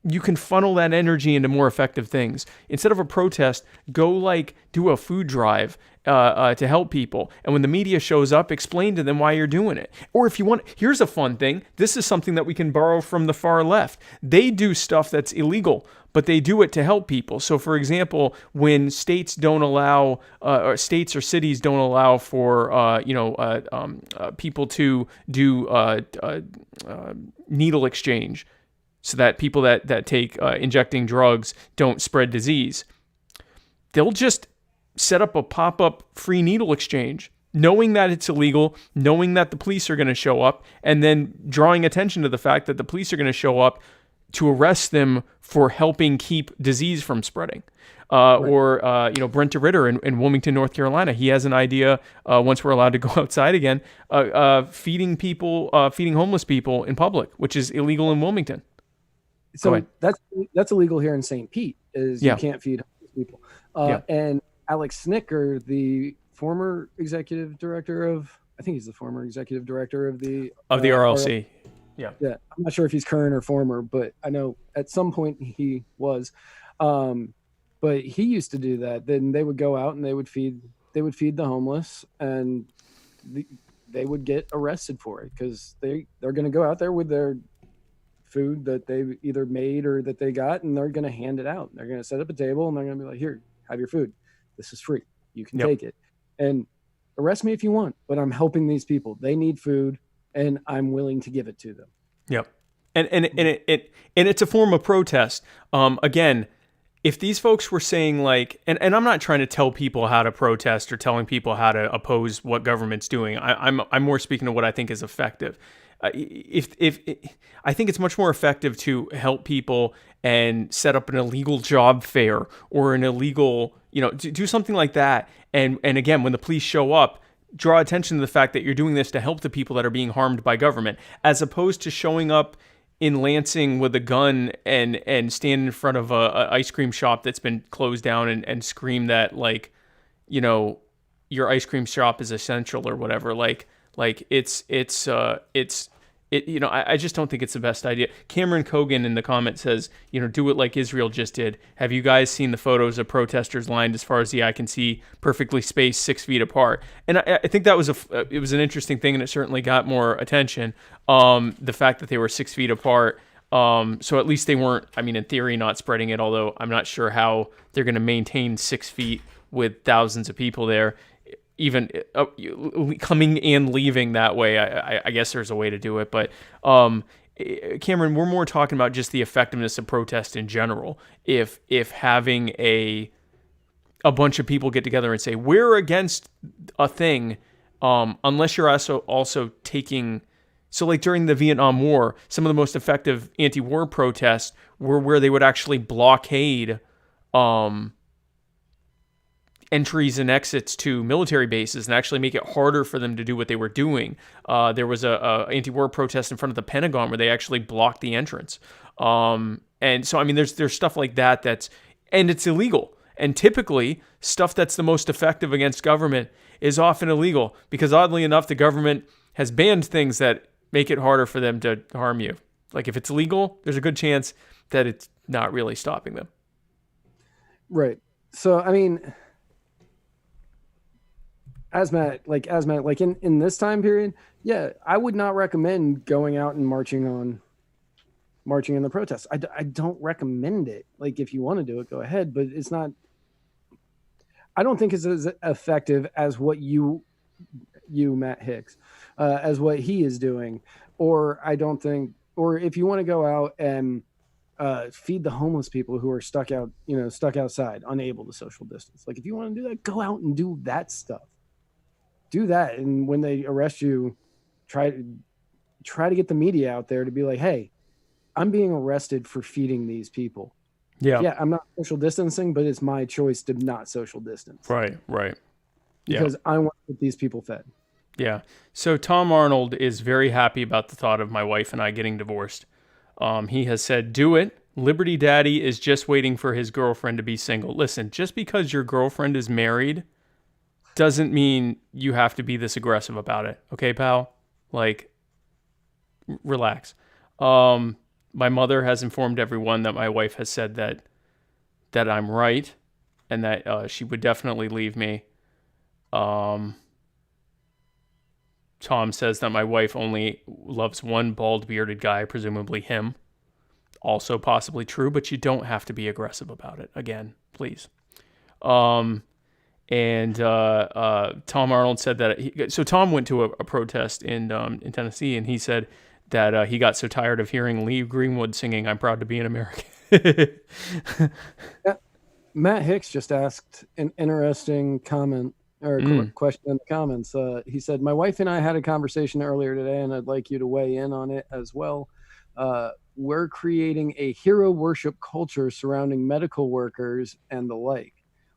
you can funnel that energy into more effective things. Instead of a protest, go do a food drive to help people. And when the media shows up, explain to them why you're doing it. Or if you want, here's a fun thing. This is something that we can borrow from the far left. They do stuff that's illegal, but they do it to help people. So for example, when states don't allow, or states or cities don't allow for, people to do needle exchange, so that people that take injecting drugs don't spread disease, they'll just set up a pop-up free needle exchange, knowing that it's illegal, knowing that the police are going to show up, and then drawing attention to the fact that the police are going to show up to arrest them for helping keep disease from spreading. Or Brent DeRitter in Wilmington, North Carolina, he has an idea, once we're allowed to go outside again, feeding homeless people in public, which is illegal in Wilmington. So that's illegal here in St. Pete. You can't feed homeless people. And Alex Snicker, the former executive director of I think he's the former executive director of the RLC. Yeah. Yeah. I'm not sure if he's current or former, but I know at some point he was. But he used to do that. Then they would go out and they would feed the homeless, and they would get arrested for it because they're going to go out there with their food that they either made or that they got, and they're going to hand it out. They're going to set up a table and they're going to be like, here, have your food. This is free. You can take it. And arrest me if you want, but I'm helping these people. They need food and I'm willing to give it to them. Yep. And it's a form of protest. Again, if these folks were saying like, and I'm not trying to tell people how to protest or telling people how to oppose what government's doing. I'm more speaking to what I think is effective. If I think it's much more effective to help people and set up an illegal job fair or an illegal, do something like that. And again, when the police show up, draw attention to the fact that you're doing this to help the people that are being harmed by government, as opposed to showing up in Lansing with a gun and stand in front of a ice cream shop that's been closed down and scream that, like, your ice cream shop is essential or whatever. I just don't think it's the best idea. Cameron Cogan in the comment says, do it like Israel just did. Have you guys seen the photos of protesters lined as far as the eye can see, perfectly spaced 6 feet apart? And I think that was it was an interesting thing, and it certainly got more attention. The fact that they were 6 feet apart. So at least they weren't, in theory, not spreading it, although I'm not sure how they're going to maintain 6 feet with thousands of people there. Even coming and leaving that way, I guess there's a way to do it. But Cameron, we're more talking about just the effectiveness of protest in general. If having a bunch of people get together and say, we're against a thing, unless you're also taking... So like during the Vietnam War, some of the most effective anti-war protests were where they would actually blockade entries and exits to military bases and actually make it harder for them to do what they were doing. There was a anti-war protest in front of the Pentagon where they actually blocked the entrance. And so, there's stuff like that and it's illegal. And typically, stuff that's the most effective against government is often illegal because, oddly enough, the government has banned things that make it harder for them to harm you. Like if it's legal, there's a good chance that it's not really stopping them. Right. So, As Matt, in this time period, yeah, I would not recommend going out and marching in the protests. I don't recommend it. Like, if you want to do it, go ahead, but it's not, I don't think it's as effective as what you, Matt Hicks, as what he is doing. Or if you want to go out and feed the homeless people who are stuck outside, unable to social distance. Like, if you want to do that, go out and do that stuff. Do that, and when they arrest you, try to get the media out there to be like, hey, I'm being arrested for feeding these people. Yeah, I'm not social distancing, but it's my choice to not social distance. Right. Because I want to get these people fed. Yeah. So Tom Arnold is very happy about the thought of my wife and I getting divorced. He has said, do it. Liberty Daddy is just waiting for his girlfriend to be single. Listen, just because your girlfriend is married doesn't mean you have to be this aggressive about it. Okay, pal? Like, relax. My mother has informed everyone that my wife has said that I'm right and that she would definitely leave me. Tom says that my wife only loves one bald bearded guy, presumably him. Also possibly true, but you don't have to be aggressive about it. Again, please. And Tom Arnold said that so Tom went to a protest in Tennessee, and he said that he got so tired of hearing Lee Greenwood singing "I'm Proud to Be an American." Yeah. Matt Hicks just asked an interesting comment or question in the comments. He said, "My wife and I had a conversation earlier today, and I'd like you to weigh in on it as well. We're creating a hero worship culture surrounding medical workers and the like.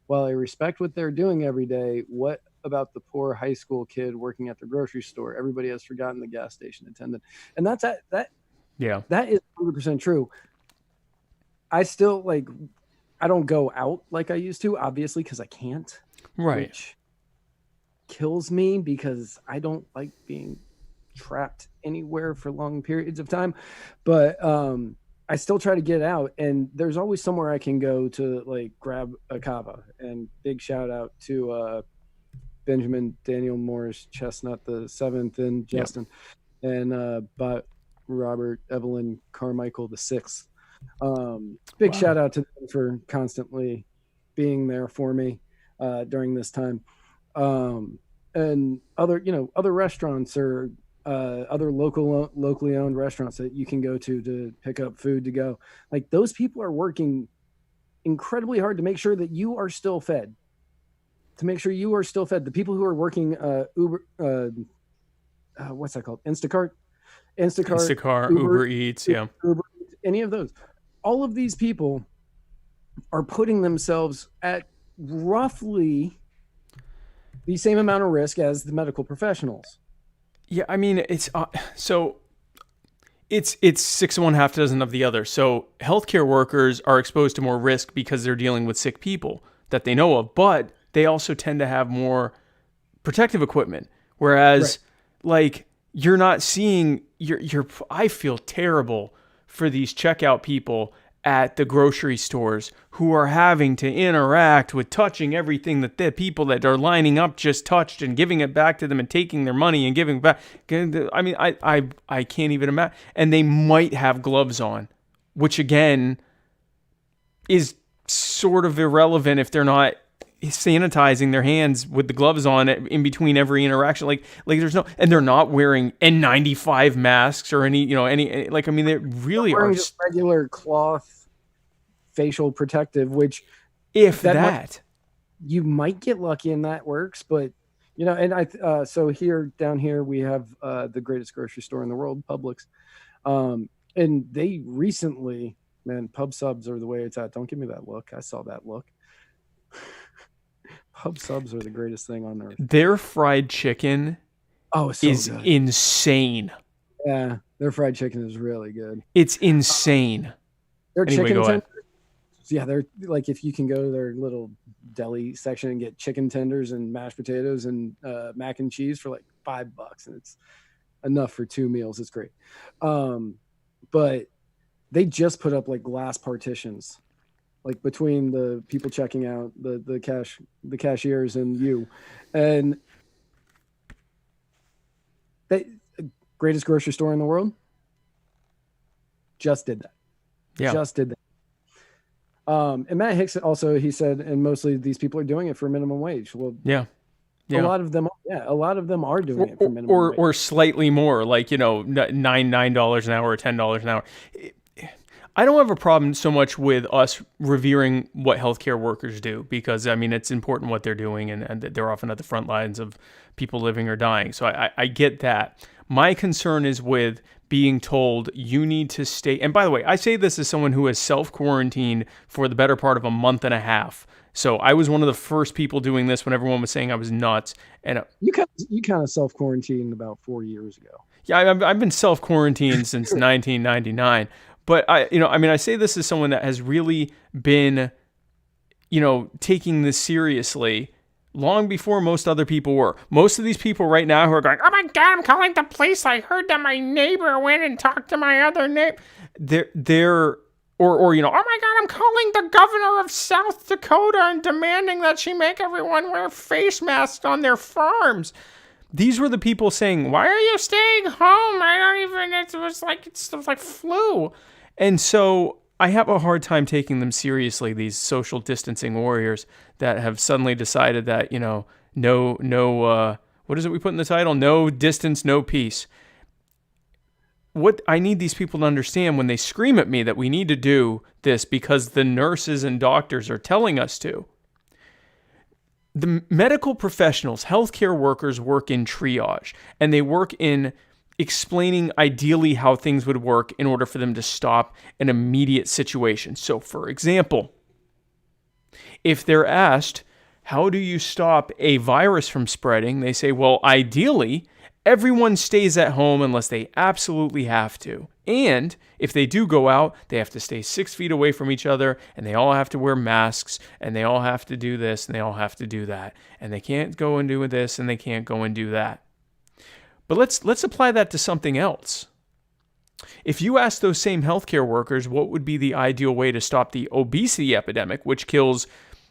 While I respect what they're doing every day, what about the poor high school kid working at the grocery store? Everybody has forgotten the gas station attendant." And that is 100% true. I still I don't go out like I used to, obviously, because I can't. Right. kills me because I don't like being trapped anywhere for long periods of time. But I still try to get out, and there's always somewhere I can go to like grab a Kava. And big shout out to Benjamin Daniel Morris Chestnut the seventh and Justin, and but Robert Evelyn Carmichael the sixth. Big shout out to them for constantly being there for me during this time. And other restaurants or other locally owned restaurants that you can go to pick up food to go. Like, those people are working incredibly hard to make sure that you are still fed. The people who are working Uber, what's that called? Instacart, Uber Eats, Uber Eats, any of those. All of these people are putting themselves at roughly the same amount of risk as the medical professionals. Yeah, I mean, it's six of one, half dozen of the other. So healthcare workers are exposed to more risk because they're dealing with sick people that they know of, but they also tend to have more protective equipment. Whereas, like, you're not seeing I feel terrible for these checkout people at the grocery stores who are having to interact with touching everything that the people that are lining up just touched and giving it back to them and taking their money and giving back. I mean, I can't even imagine. And they might have gloves on, which again is sort of irrelevant if they're not sanitizing their hands with the gloves on in between every interaction. Like there's no, and they're not wearing N95 masks or any, like, I mean, they really are just regular cloth facial protective, which you might get lucky and that works, but and so down here we have the greatest grocery store in the world, Publix, and they recently, man, pub subs are the way it's at. Don't give me that look. I saw that look. Pub subs are the greatest thing on earth. Their fried chicken is good. Insane. Yeah, their fried chicken is really good. It's insane. Their chicken tenders, yeah, they're like, if you can go to their little deli section and get chicken tenders and mashed potatoes and mac and cheese for like $5, and it's enough for 2 meals. It's great. But they just put up like glass partitions, like between the people checking out, the cashiers and you, and they, greatest grocery store in the world, just did that. Yeah. Just did that. And Matt Hicks also, he said, and mostly these people are doing it for minimum wage. Well, yeah. A lot of them are doing it for minimum wage. Or slightly more, like, $9 an hour or $10 an hour. I don't have a problem so much with us revering what healthcare workers do, because, I mean, it's important what they're doing, and they're often at the front lines of people living or dying. So I get that. My concern is with being told you need to stay. And by the way, I say this as someone who has self-quarantined for the better part of a month and a half. So I was one of the first people doing this when everyone was saying I was nuts. And you kind of self-quarantined about 4 years ago. Yeah, I've been self-quarantined since 1999. But I say this as someone that has really been, taking this seriously long before most other people were. Most of these people right now who are going, oh my God, I'm calling the police. I heard that my neighbor went and talked to my other neighbor. Oh my God, I'm calling the governor of South Dakota and demanding that she make everyone wear face masks on their farms. These were the people saying, why are you staying home? It was like flu. And so I have a hard time taking them seriously, these social distancing warriors that have suddenly decided that, no, what is it we put in the title? No distance, no peace. What I need these people to understand when they scream at me that we need to do this because the nurses and doctors are telling us to. The medical professionals, healthcare workers, work in triage, and they work in explaining ideally how things would work in order for them to stop an immediate situation. So, for example, if they're asked, how do you stop a virus from spreading? They say, well, ideally, Everyone stays at home unless they absolutely have to. And if they do go out, they have to stay 6 feet away from each other, and they all have to wear masks, and they all have to do this, and they all have to do that. And they can't go and do this, and they can't go and do that. But let's apply that to something else. If you ask those same healthcare workers what would be the ideal way to stop the obesity epidemic, which kills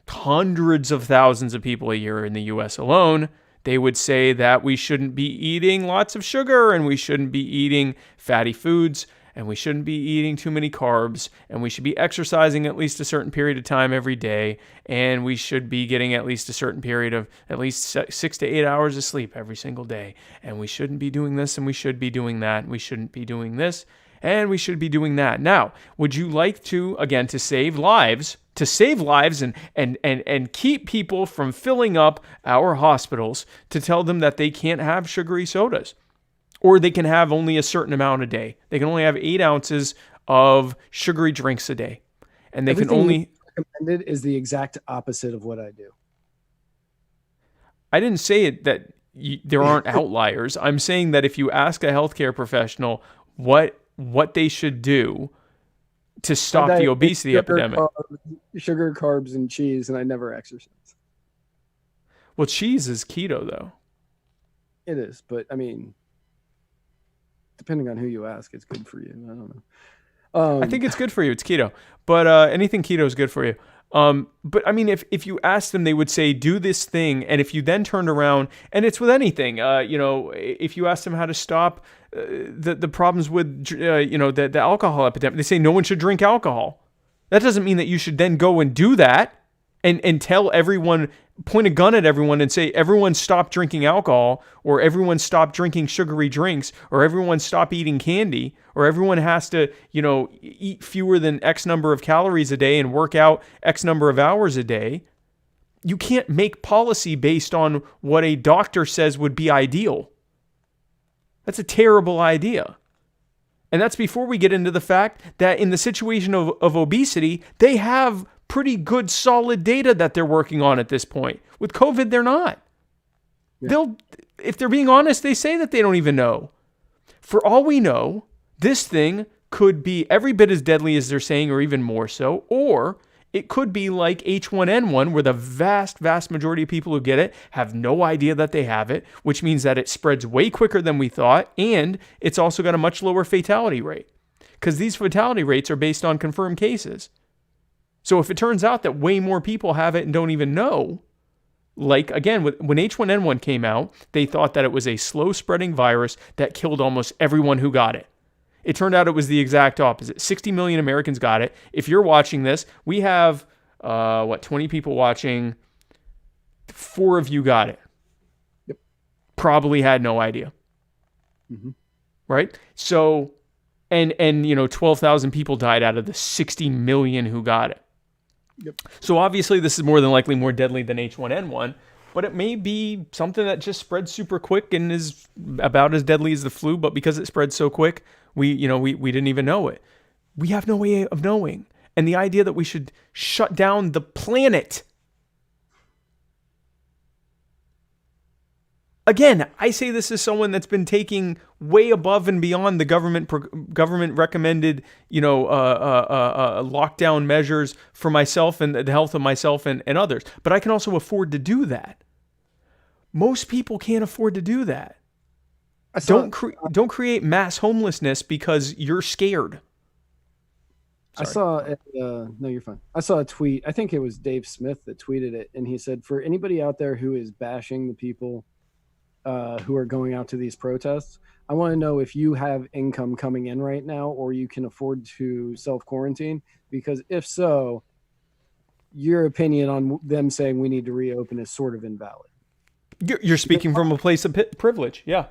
hundreds of thousands of people a year in the US alone, they would say that we shouldn't be eating lots of sugar, and we shouldn't be eating fatty foods, and we shouldn't be eating too many carbs, and we should be exercising at least a certain period of time every day, and we should be getting at least a certain period of at least 6 to 8 hours of sleep every single day, and we shouldn't be doing this, and we should be doing that, and we shouldn't be doing this, and we should be doing that. Now, would you like to, again, to save lives and keep people from filling up our hospitals, to tell them that they can't have sugary sodas, or they can have only a certain amount a day? They can only have 8 ounces of sugary drinks a day, and they Everything can only recommended is the exact opposite of what I do. I didn't say it that there aren't outliers. I'm saying that if you ask a healthcare professional what they should do to stop the obesity epidemic. Sugar, carbs, and cheese, and I never exercise. Well, cheese is keto, though. It is, but I mean, depending on who you ask, it's good for you. I don't know. I think it's good for you. It's keto. But anything keto is good for you. But I mean, if you ask them, they would say, do this thing. And if you then turned around, and it's with anything, if you ask them how to stop the problems with, the alcohol epidemic, they say no one should drink alcohol. That doesn't mean that you should then go and do that and tell everyone, point a gun at everyone and say, everyone stop drinking alcohol, or everyone stop drinking sugary drinks, or everyone stop eating candy, or everyone has to, eat fewer than X number of calories a day and work out X number of hours a day. You can't make policy based on what a doctor says would be ideal. That's a terrible idea. And that's before we get into the fact that in the situation of obesity, they have pretty good solid data that they're working on at this point. With COVID, they're not. Yeah. If they're being honest, they say that they don't even know. For all we know, this thing could be every bit as deadly as they're saying, or even more so, or it could be like H1N1, where the vast, vast majority of people who get it have no idea that they have it, which means that it spreads way quicker than we thought, and it's also got a much lower fatality rate, because these fatality rates are based on confirmed cases. So if it turns out that way more people have it and don't even know, like, again, when H1N1 came out, they thought that it was a slow-spreading virus that killed almost everyone who got it. It turned out it was the exact opposite. 60 million Americans got it. If you're watching this, we have, 20 people watching. 4 of you got it. Yep. Probably had no idea. Mm-hmm. Right? So, and 12,000 people died out of the 60 million who got it. Yep. So obviously this is more than likely more deadly than H1N1, but it may be something that just spreads super quick and is about as deadly as the flu, but because it spreads so quick, we didn't even know it. We have no way of knowing. And the idea that we should shut down the planet. Again, I say this as someone that's been taking way above and beyond the government recommended, lockdown measures for myself and the health of myself and others. But I can also afford to do that. Most people can't afford to do that. Don't create mass homelessness because you're scared. Sorry. No, you're fine. I saw a tweet. I think it was Dave Smith that tweeted it, and he said, for anybody out there who is bashing the people who are going out to these protests, I want to know if you have income coming in right now, or you can afford to self-quarantine, because if so, your opinion on them saying we need to reopen is sort of invalid. You're speaking from a place of privilege. Yeah.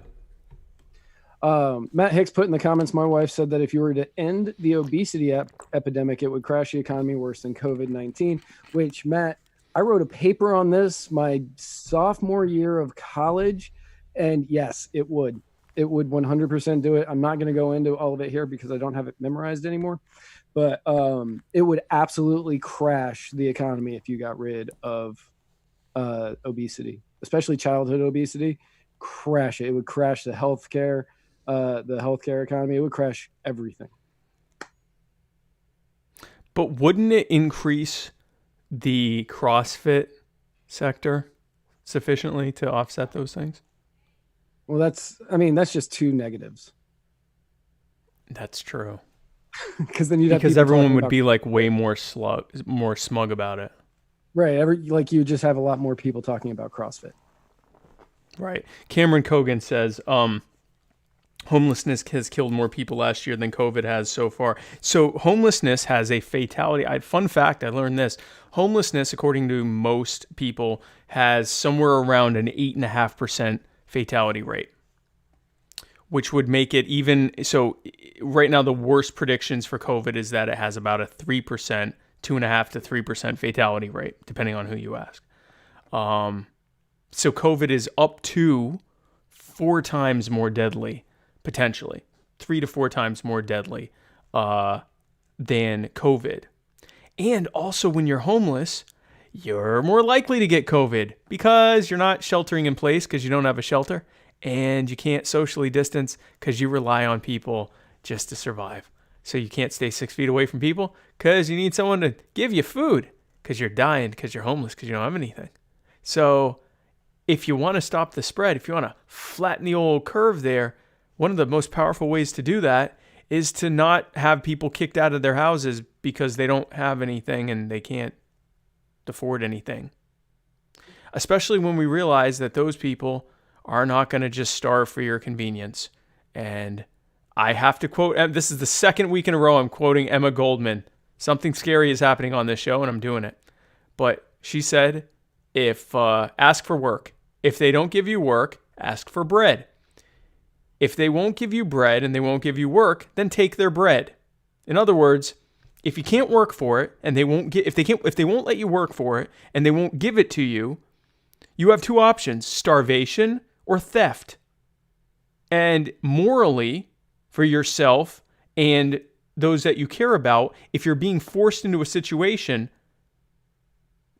Matt Hicks put in the comments, my wife said that if you were to end the obesity epidemic, it would crash the economy worse than COVID-19, which, Matt, I wrote a paper on this my sophomore year of college, and yes, it would. It would 100% do it. I'm not going to go into all of it here because I don't have it memorized anymore, but it would absolutely crash the economy if you got rid of obesity, especially childhood obesity. crash it. It would crash the healthcare economy. It would crash everything. But wouldn't it increase the CrossFit sector sufficiently to offset those things? Well, that's just two negatives. That's true. Because then because everyone would be like way more smug about it. Right. You just have a lot more people talking about CrossFit. Right. Cameron Cogan says, homelessness has killed more people last year than COVID has so far. So homelessness has a fatality. Fun fact, I learned this. Homelessness, according to most people, has somewhere around an 8.5% fatality rate, which would make it even. So right now, the worst predictions for COVID is that it has about a 3%, 2.5% to 3% fatality rate, depending on who you ask. So COVID is up to 4 times more deadly, potentially 3 to 4 times more deadly than COVID. And also, when you're homeless, you're more likely to get COVID because you're not sheltering in place because you don't have a shelter, and you can't socially distance because you rely on people just to survive. So you can't stay 6 feet away from people because you need someone to give you food because you're dying because you're homeless because you don't have anything. So if you want to stop the spread, if you want to flatten the old curve there, one of the most powerful ways to do that is to not have people kicked out of their houses because they don't have anything and they can't afford anything. Especially when we realize that those people are not going to just starve for your convenience. And I have to quote, this is the second week in a row I'm quoting Emma Goldman. Something scary is happening on this show and I'm doing it. But she said, ask for work. If they don't give you work, ask for bread. If they won't give you bread and they won't give you work, then take their bread. In other words, if you can't work for it and if they won't let you work for it and they won't give it to you, you have 2 options: starvation or theft. And morally, for yourself and those that you care about, if you're being forced into a situation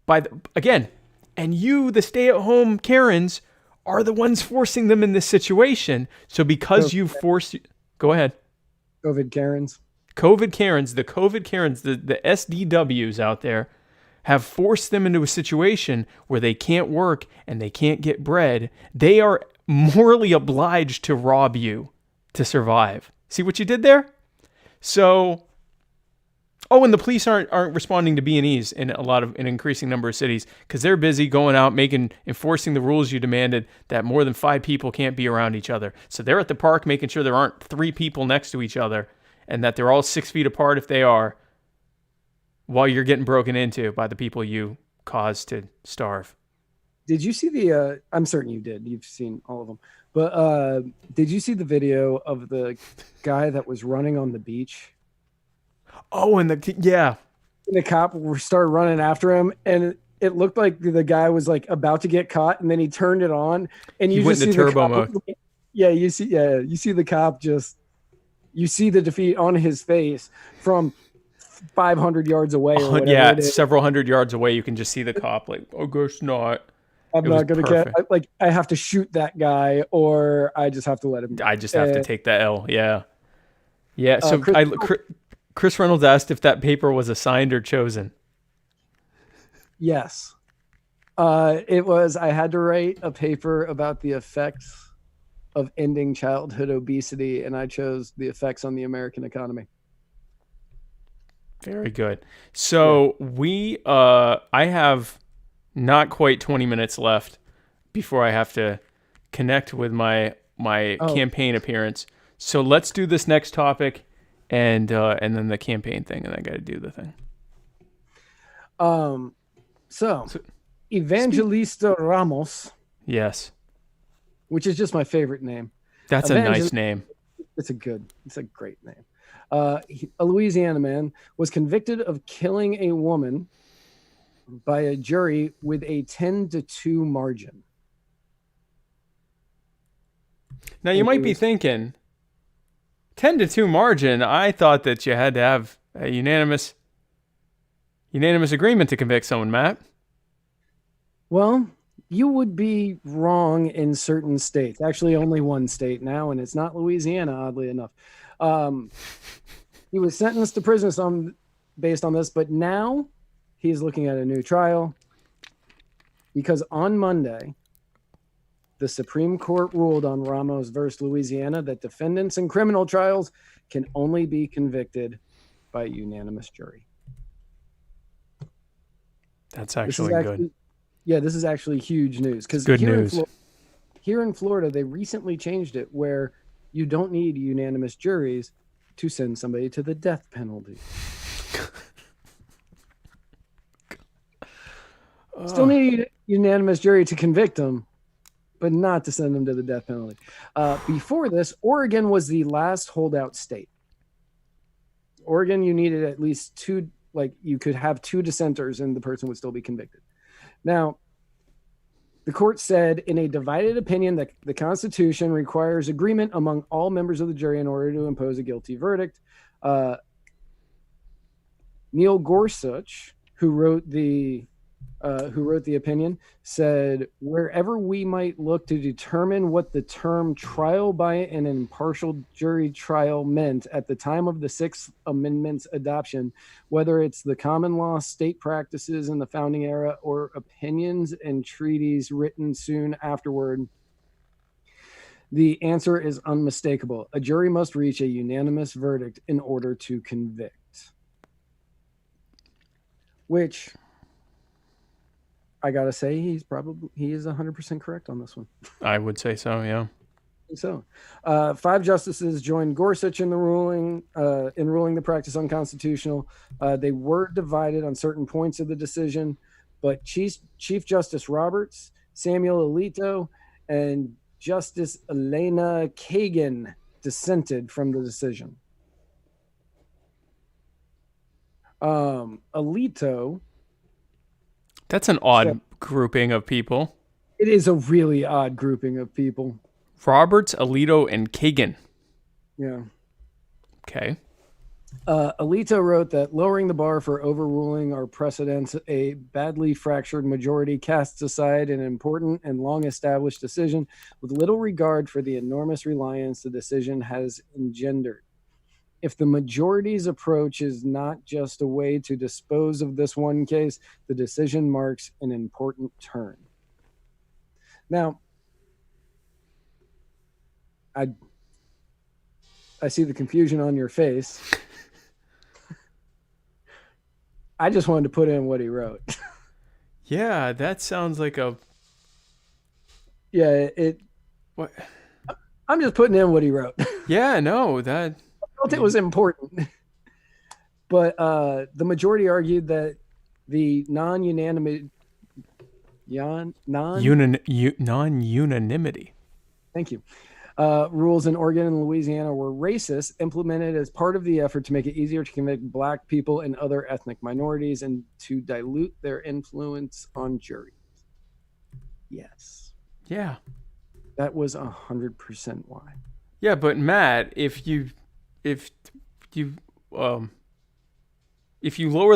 and you, the stay-at-home Karens, are the ones forcing them in this situation. So because you've forced... Go ahead. COVID Karens, the COVID Karens, the SDWs out there have forced them into a situation where they can't work and they can't get bread. They are morally obliged to rob you to survive. See what you did there? So... Oh, and the police aren't responding to B&Es in an increasing number of cities because they're busy going out enforcing the rules you demanded that more than 5 people can't be around each other. So they're at the park making sure there aren't 3 people next to each other and that they're all 6 feet apart if they are, while you're getting broken into by the people you caused to starve. Did you see I'm certain you did. You've seen all of them. But did you see the video of the guy that was running on the beach? Oh, and the cop started running after him, and it looked like the guy was like about to get caught, and then he turned it on, and you just see the cop. Mode. You see the cop you see the defeat on his face from 500 yards away. Or whatever several hundred yards away. You can just see the cop like, oh, gosh, not. I'm not going to I have to shoot that guy, or I just have to let him. I just have to take the L. Yeah. Yeah. So Chris Reynolds asked if that paper was assigned or chosen. Yes. It was. I had to write a paper about the effects of ending childhood obesity, and I chose the effects on the American economy. Very good. So I have not quite 20 minutes left before I have to connect with my campaign appearance. So let's do this next topic. And then the campaign thing, and I got to do the thing. So Evangelista Ramos. Yes. Which is just my favorite name. That's a nice name. It's a great name. A Louisiana man was convicted of killing a woman by a jury with a 10-2 margin. Now you might be thinking, 10-2 margin. I thought that you had to have a unanimous agreement to convict someone, Matt. Well, you would be wrong in certain states. Actually, only one state now, and it's not Louisiana, oddly enough. He was sentenced to prison based on this, but now he's looking at a new trial because on Monday, the Supreme Court ruled on Ramos versus Louisiana that defendants in criminal trials can only be convicted by unanimous jury. That's actually good. Yeah, this is actually huge news. Because here in Florida, they recently changed it where you don't need unanimous juries to send somebody to the death penalty. Still need a unanimous jury to convict them, but not to send them to the death penalty. Before this, Oregon was the last holdout state. Oregon, you needed at least two, like you could have two dissenters and the person would still be convicted. Now, the court said in a divided opinion that the Constitution requires agreement among all members of the jury in order to impose a guilty verdict. Neil Gorsuch, who wrote the opinion, said, wherever we might look to determine what the term trial by an impartial jury trial meant at the time of the Sixth Amendment's adoption, whether it's the common law state practices in the founding era or opinions and treaties written soon afterward, the answer is unmistakable. A jury must reach a unanimous verdict in order to convict. Which, I gotta say, he is 100% correct on this one. I would say so, yeah. So, 5 justices joined Gorsuch in ruling the practice unconstitutional. They were divided on certain points of the decision, but Chief Justice Roberts, Samuel Alito, and Justice Elena Kagan dissented from the decision. Alito. That's an odd grouping of people. It is a really odd grouping of people. Roberts, Alito, and Kagan. Yeah. Okay. Alito wrote that lowering the bar for overruling our precedents, a badly fractured majority casts aside an important and long-established decision with little regard for the enormous reliance the decision has engendered. If the majority's approach is not just a way to dispose of this one case, the decision marks an important turn. Now, I see the confusion on your face. I just wanted to put in what he wrote. Yeah, that sounds like a... Yeah, What? I'm just putting in what he wrote. Yeah, no, that... I felt it was important. But the majority argued that the non-unanimity... Non-unanimity. Thank you. Rules in Oregon and Louisiana were racist, implemented as part of the effort to make it easier to convict Black people and other ethnic minorities and to dilute their influence on juries. Yes. Yeah. That was 100% why. Yeah, but Matt, if you lower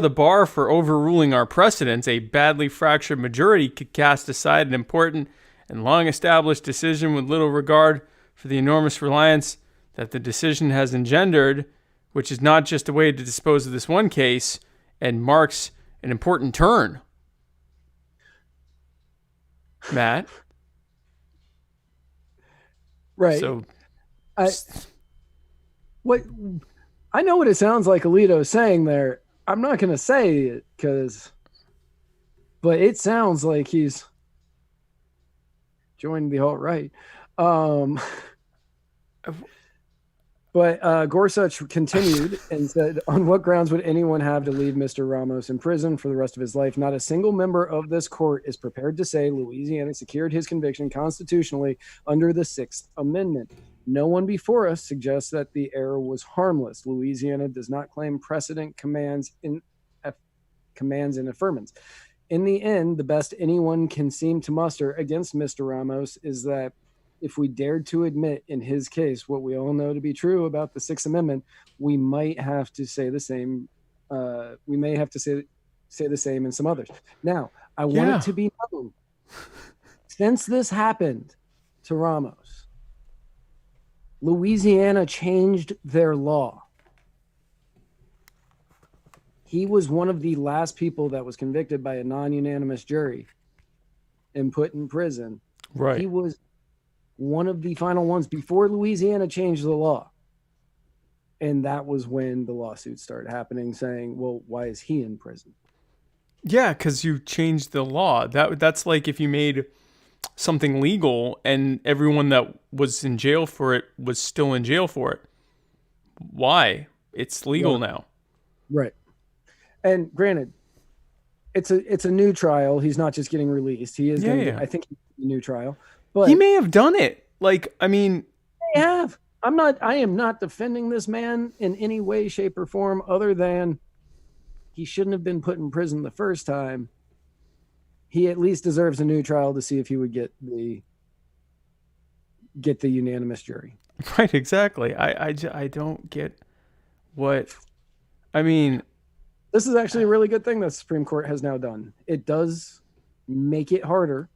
the bar for overruling our precedents, a badly fractured majority could cast aside an important and long-established decision with little regard for the enormous reliance that the decision has engendered, which is not just a way to dispose of this one case and marks an important turn. Matt? Right. So, I know what it sounds like Alito is saying there. I'm not going to say it but it sounds like he's joined the alt-right. But Gorsuch continued and said, on what grounds would anyone have to leave Mr. Ramos in prison for the rest of his life? Not a single member of this court is prepared to say Louisiana secured his conviction constitutionally under the Sixth Amendment. No one before us suggests that the error was harmless. Louisiana does not claim precedent commands in affirmance. In the end, the best anyone can seem to muster against Mr. Ramos is that if we dared to admit in his case what we all know to be true about the Sixth Amendment, we might have to say the same. Say the same in some others. Now, I want it to be known. Since this happened to Ramos, Louisiana changed their law. He was one of the last people that was convicted by a non-unanimous jury and put in prison. Right. He was one of the final ones before Louisiana changed the law. And that was when the lawsuits started happening, saying, well, why is he in prison? Yeah, because you changed the law. That's like if you made something legal and everyone that was in jail for it was still in jail for it. Why? It's legal now. Right. And granted, it's a new trial. He's not just getting released. He is going to get, I think, a new trial. But he may have done it. Like, I mean, they have. I am not defending this man in any way, shape, or form other than he shouldn't have been put in prison the first time. He at least deserves a new trial to see if he would get the unanimous jury. Right, exactly. I don't get what, I mean. This is actually a really good thing that the Supreme Court has now done. It does make it harder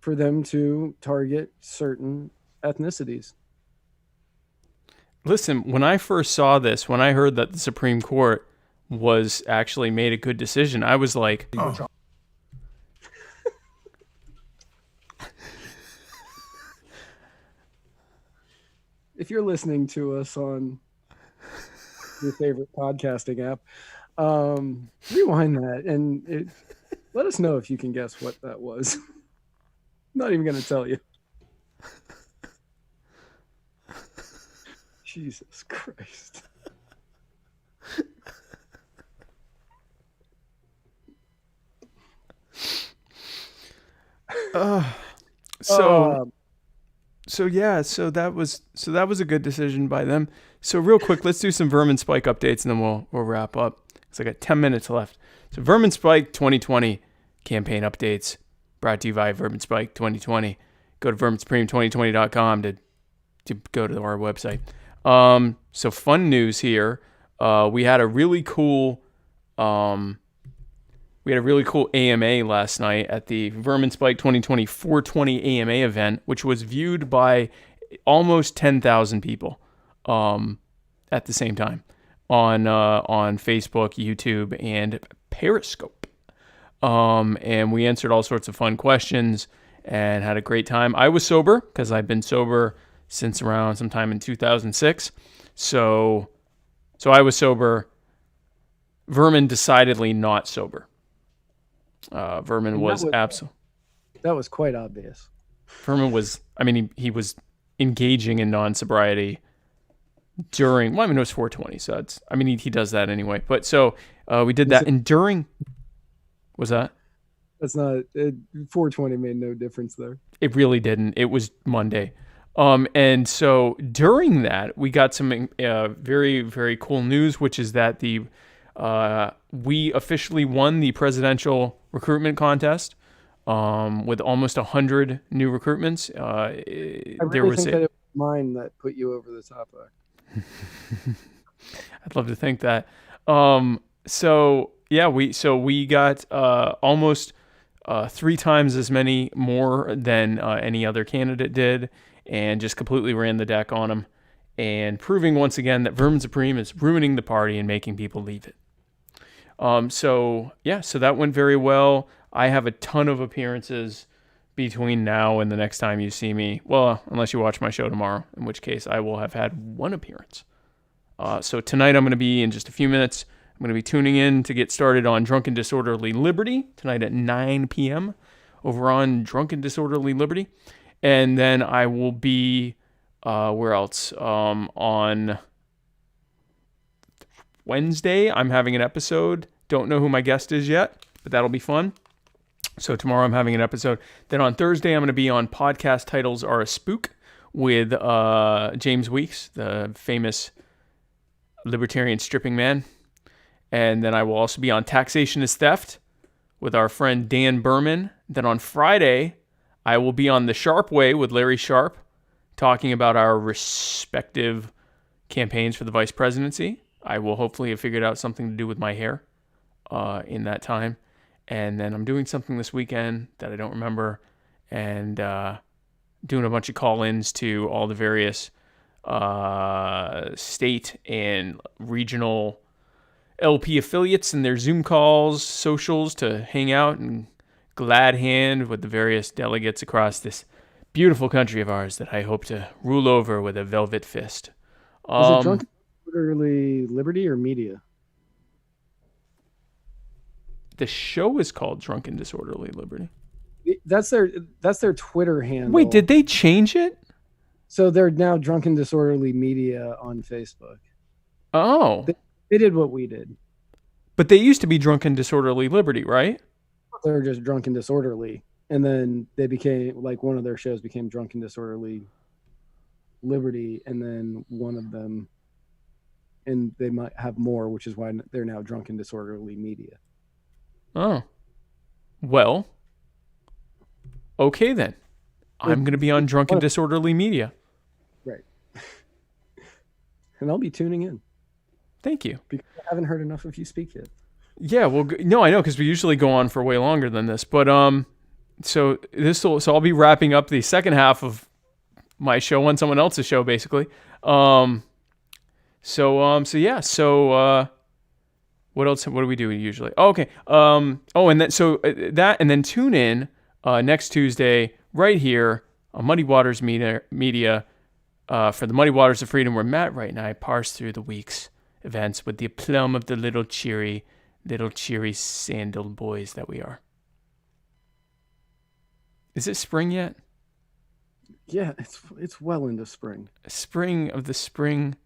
for them to target certain ethnicities. Listen, when I first saw this, when I heard that the Supreme Court was actually made a good decision, I was like, oh. If you're listening to us on your favorite podcasting app, rewind that and let us know if you can guess what that was. I'm not even going to tell you. Jesus Christ. So that was a good decision by them. So real quick, let's do some Vermin Spike updates and then we'll wrap up. It's like 10 minutes left. So Vermin Spike 2020 campaign updates brought to you by Vermin Spike 2020. Go to verminsupreme2020.com to go to our website. So fun news here. We had a really cool AMA last night at the Vermin Spike 2020 420 AMA event, which was viewed by almost 10,000 people at the same time on Facebook, YouTube, and Periscope. And we answered all sorts of fun questions and had a great time. I was sober because I've been sober since around sometime in 2006. So I was sober. Vermin decidedly not sober. Vermin was absolutely. That was quite obvious. Vermin was, he was engaging in non-sobriety during, it was 420. So it's, he does that anyway. But so we did that. And during, was that? That's not, 420 made no difference there. It really didn't. It was Monday. And so during that, we got some very, very cool news, which is that we officially won the presidential recruitment contest with almost 100 new recruitments. I really think that it was mine that put you over the top there. I'd love to think that. We got almost 3 times as many more than any other candidate did, and just completely ran the deck on them, and proving once again that Vermin Supreme is ruining the party and making people leave it. So that went very well. I have a ton of appearances between now and the next time you see me. Well, unless you watch my show tomorrow, in which case I will have had 1 appearance. So tonight I'm going to be, in just a few minutes, I'm going to be tuning in to get started on Drunken Disorderly Liberty tonight at 9 p.m. over on Drunken Disorderly Liberty. And then I will be, where else? On Wednesday, I'm having an episode. Don't know who my guest is yet, but that'll be fun. So tomorrow I'm having an episode. Then on Thursday, I'm going to be on Podcast Titles Are a Spook with James Weeks, the famous libertarian stripping man. And then I will also be on Taxation is Theft with our friend Dan Berman. Then on Friday, I will be on The Sharp Way with Larry Sharp, talking about our respective campaigns for the vice presidency. I will hopefully have figured out something to do with my hair in that time. And then I'm doing something this weekend that I don't remember, and doing a bunch of call-ins to all the various state and regional LP affiliates and their Zoom calls, socials, to hang out and glad hand with the various delegates across this beautiful country of ours that I hope to rule over with a velvet fist. Is it Drunken Disorderly Liberty or Media? The show is called Drunken Disorderly Liberty. That's their Twitter handle. Wait, did they change it? So they're now Drunken Disorderly Media on Facebook. Oh. They did what we did. But they used to be Drunken Disorderly Liberty, right? They're just Drunken Disorderly. And then they became, like, one of their shows became Drunken Disorderly Liberty. And then one of them, and they might have more, which is why they're now Drunken Disorderly Media. Oh. Well. Okay, then. I'm going to be on Drunken Disorderly Media. Right. And I'll be tuning in. Thank you. Because I haven't heard enough of you speak yet. Yeah, well, no, I know, because we usually go on for way longer than this. But so I'll be wrapping up the second half of my show on someone else's show, basically. What else? What do we do usually? Oh, okay. And then tune in next Tuesday right here on Muddy Waters Media for the Muddy Waters of Freedom, where Matt Wright and I parse through the week's events with the aplomb of the little cheery sandal boys that we are. Is it spring yet? Yeah, it's well into spring. Spring of the spring,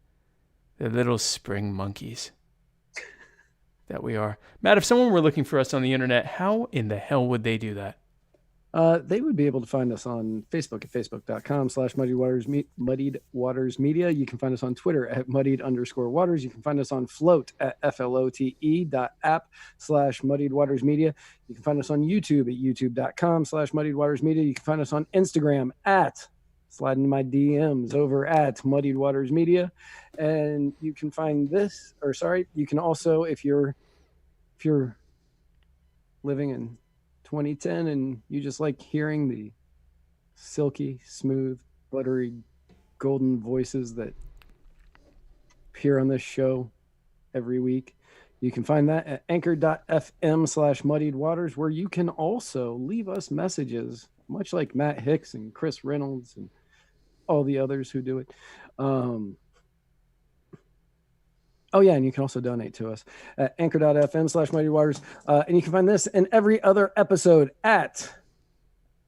the little spring monkeys that we are. Matt, if someone were looking for us on the internet, how in the hell would they do that? They would be able to find us on Facebook at facebook.com/Muddied Waters Media. You can find us on Twitter at @muddied_waters. You can find us on Float at flote.app/Muddied Waters Media. You can find us on YouTube at youtube.com/Muddied Waters Media. You can find us on Instagram at slide into my DMs over at Muddied Waters Media. And you can find you can also, if you're living in 2010 and you just like hearing the silky, smooth, buttery, golden voices that appear on this show every week, you can find that at anchor.fm/Muddied Waters, where you can also leave us messages, much like Matt Hicks and Chris Reynolds and all the others who do it. Oh, yeah, and you can also donate to us at anchor.fm/Muddied Waters. And you can find this and every other episode at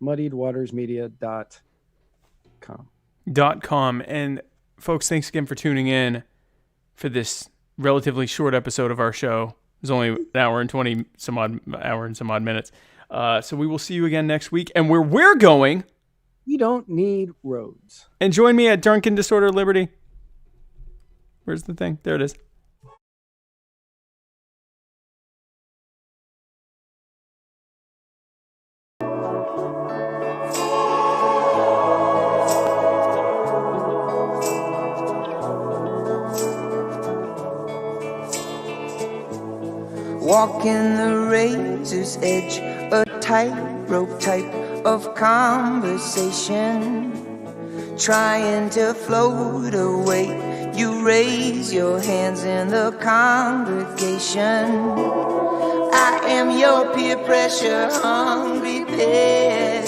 muddiedwatersmedia.com. And, folks, thanks again for tuning in for this relatively short episode of our show. It was only an hour and some odd minutes. So we will see you again next week. And where we're going, we don't need roads. And join me at Drunken Disorder Liberty. Where's the thing? There it is. Walking the razor's edge, a tightrope type of conversation, trying to float away. You raise your hands in the congregation. I am your peer pressure hungry pet.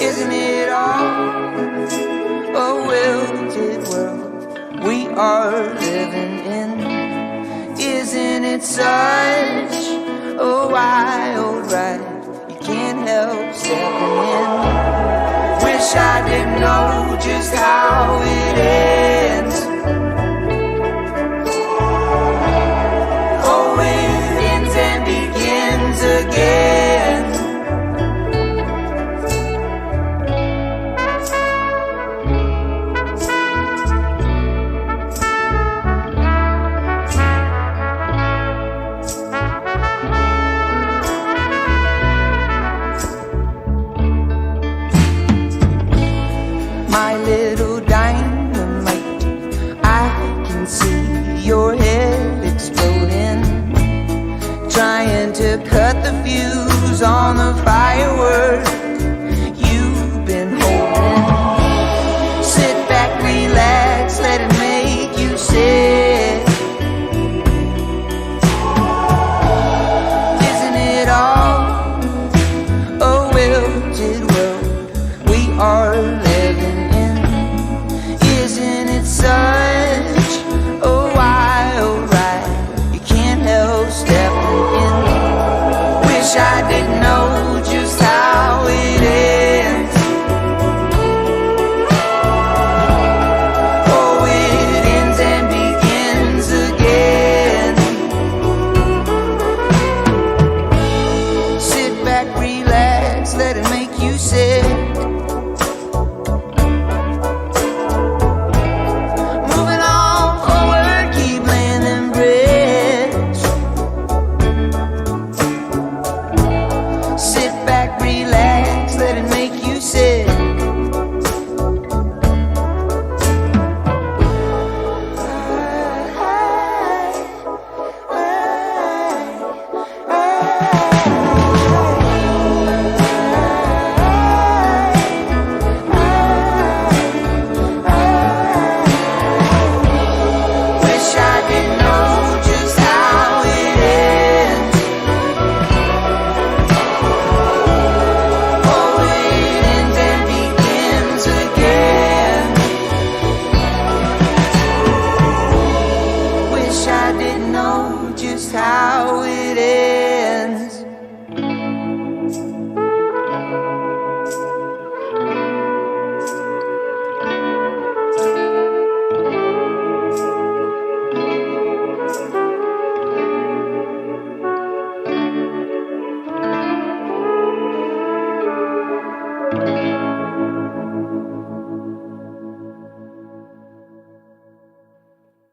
Isn't it all a wilted world we are living in? Isn't it such a wild ride? You can't help stepping in. Wish I didn't know just how it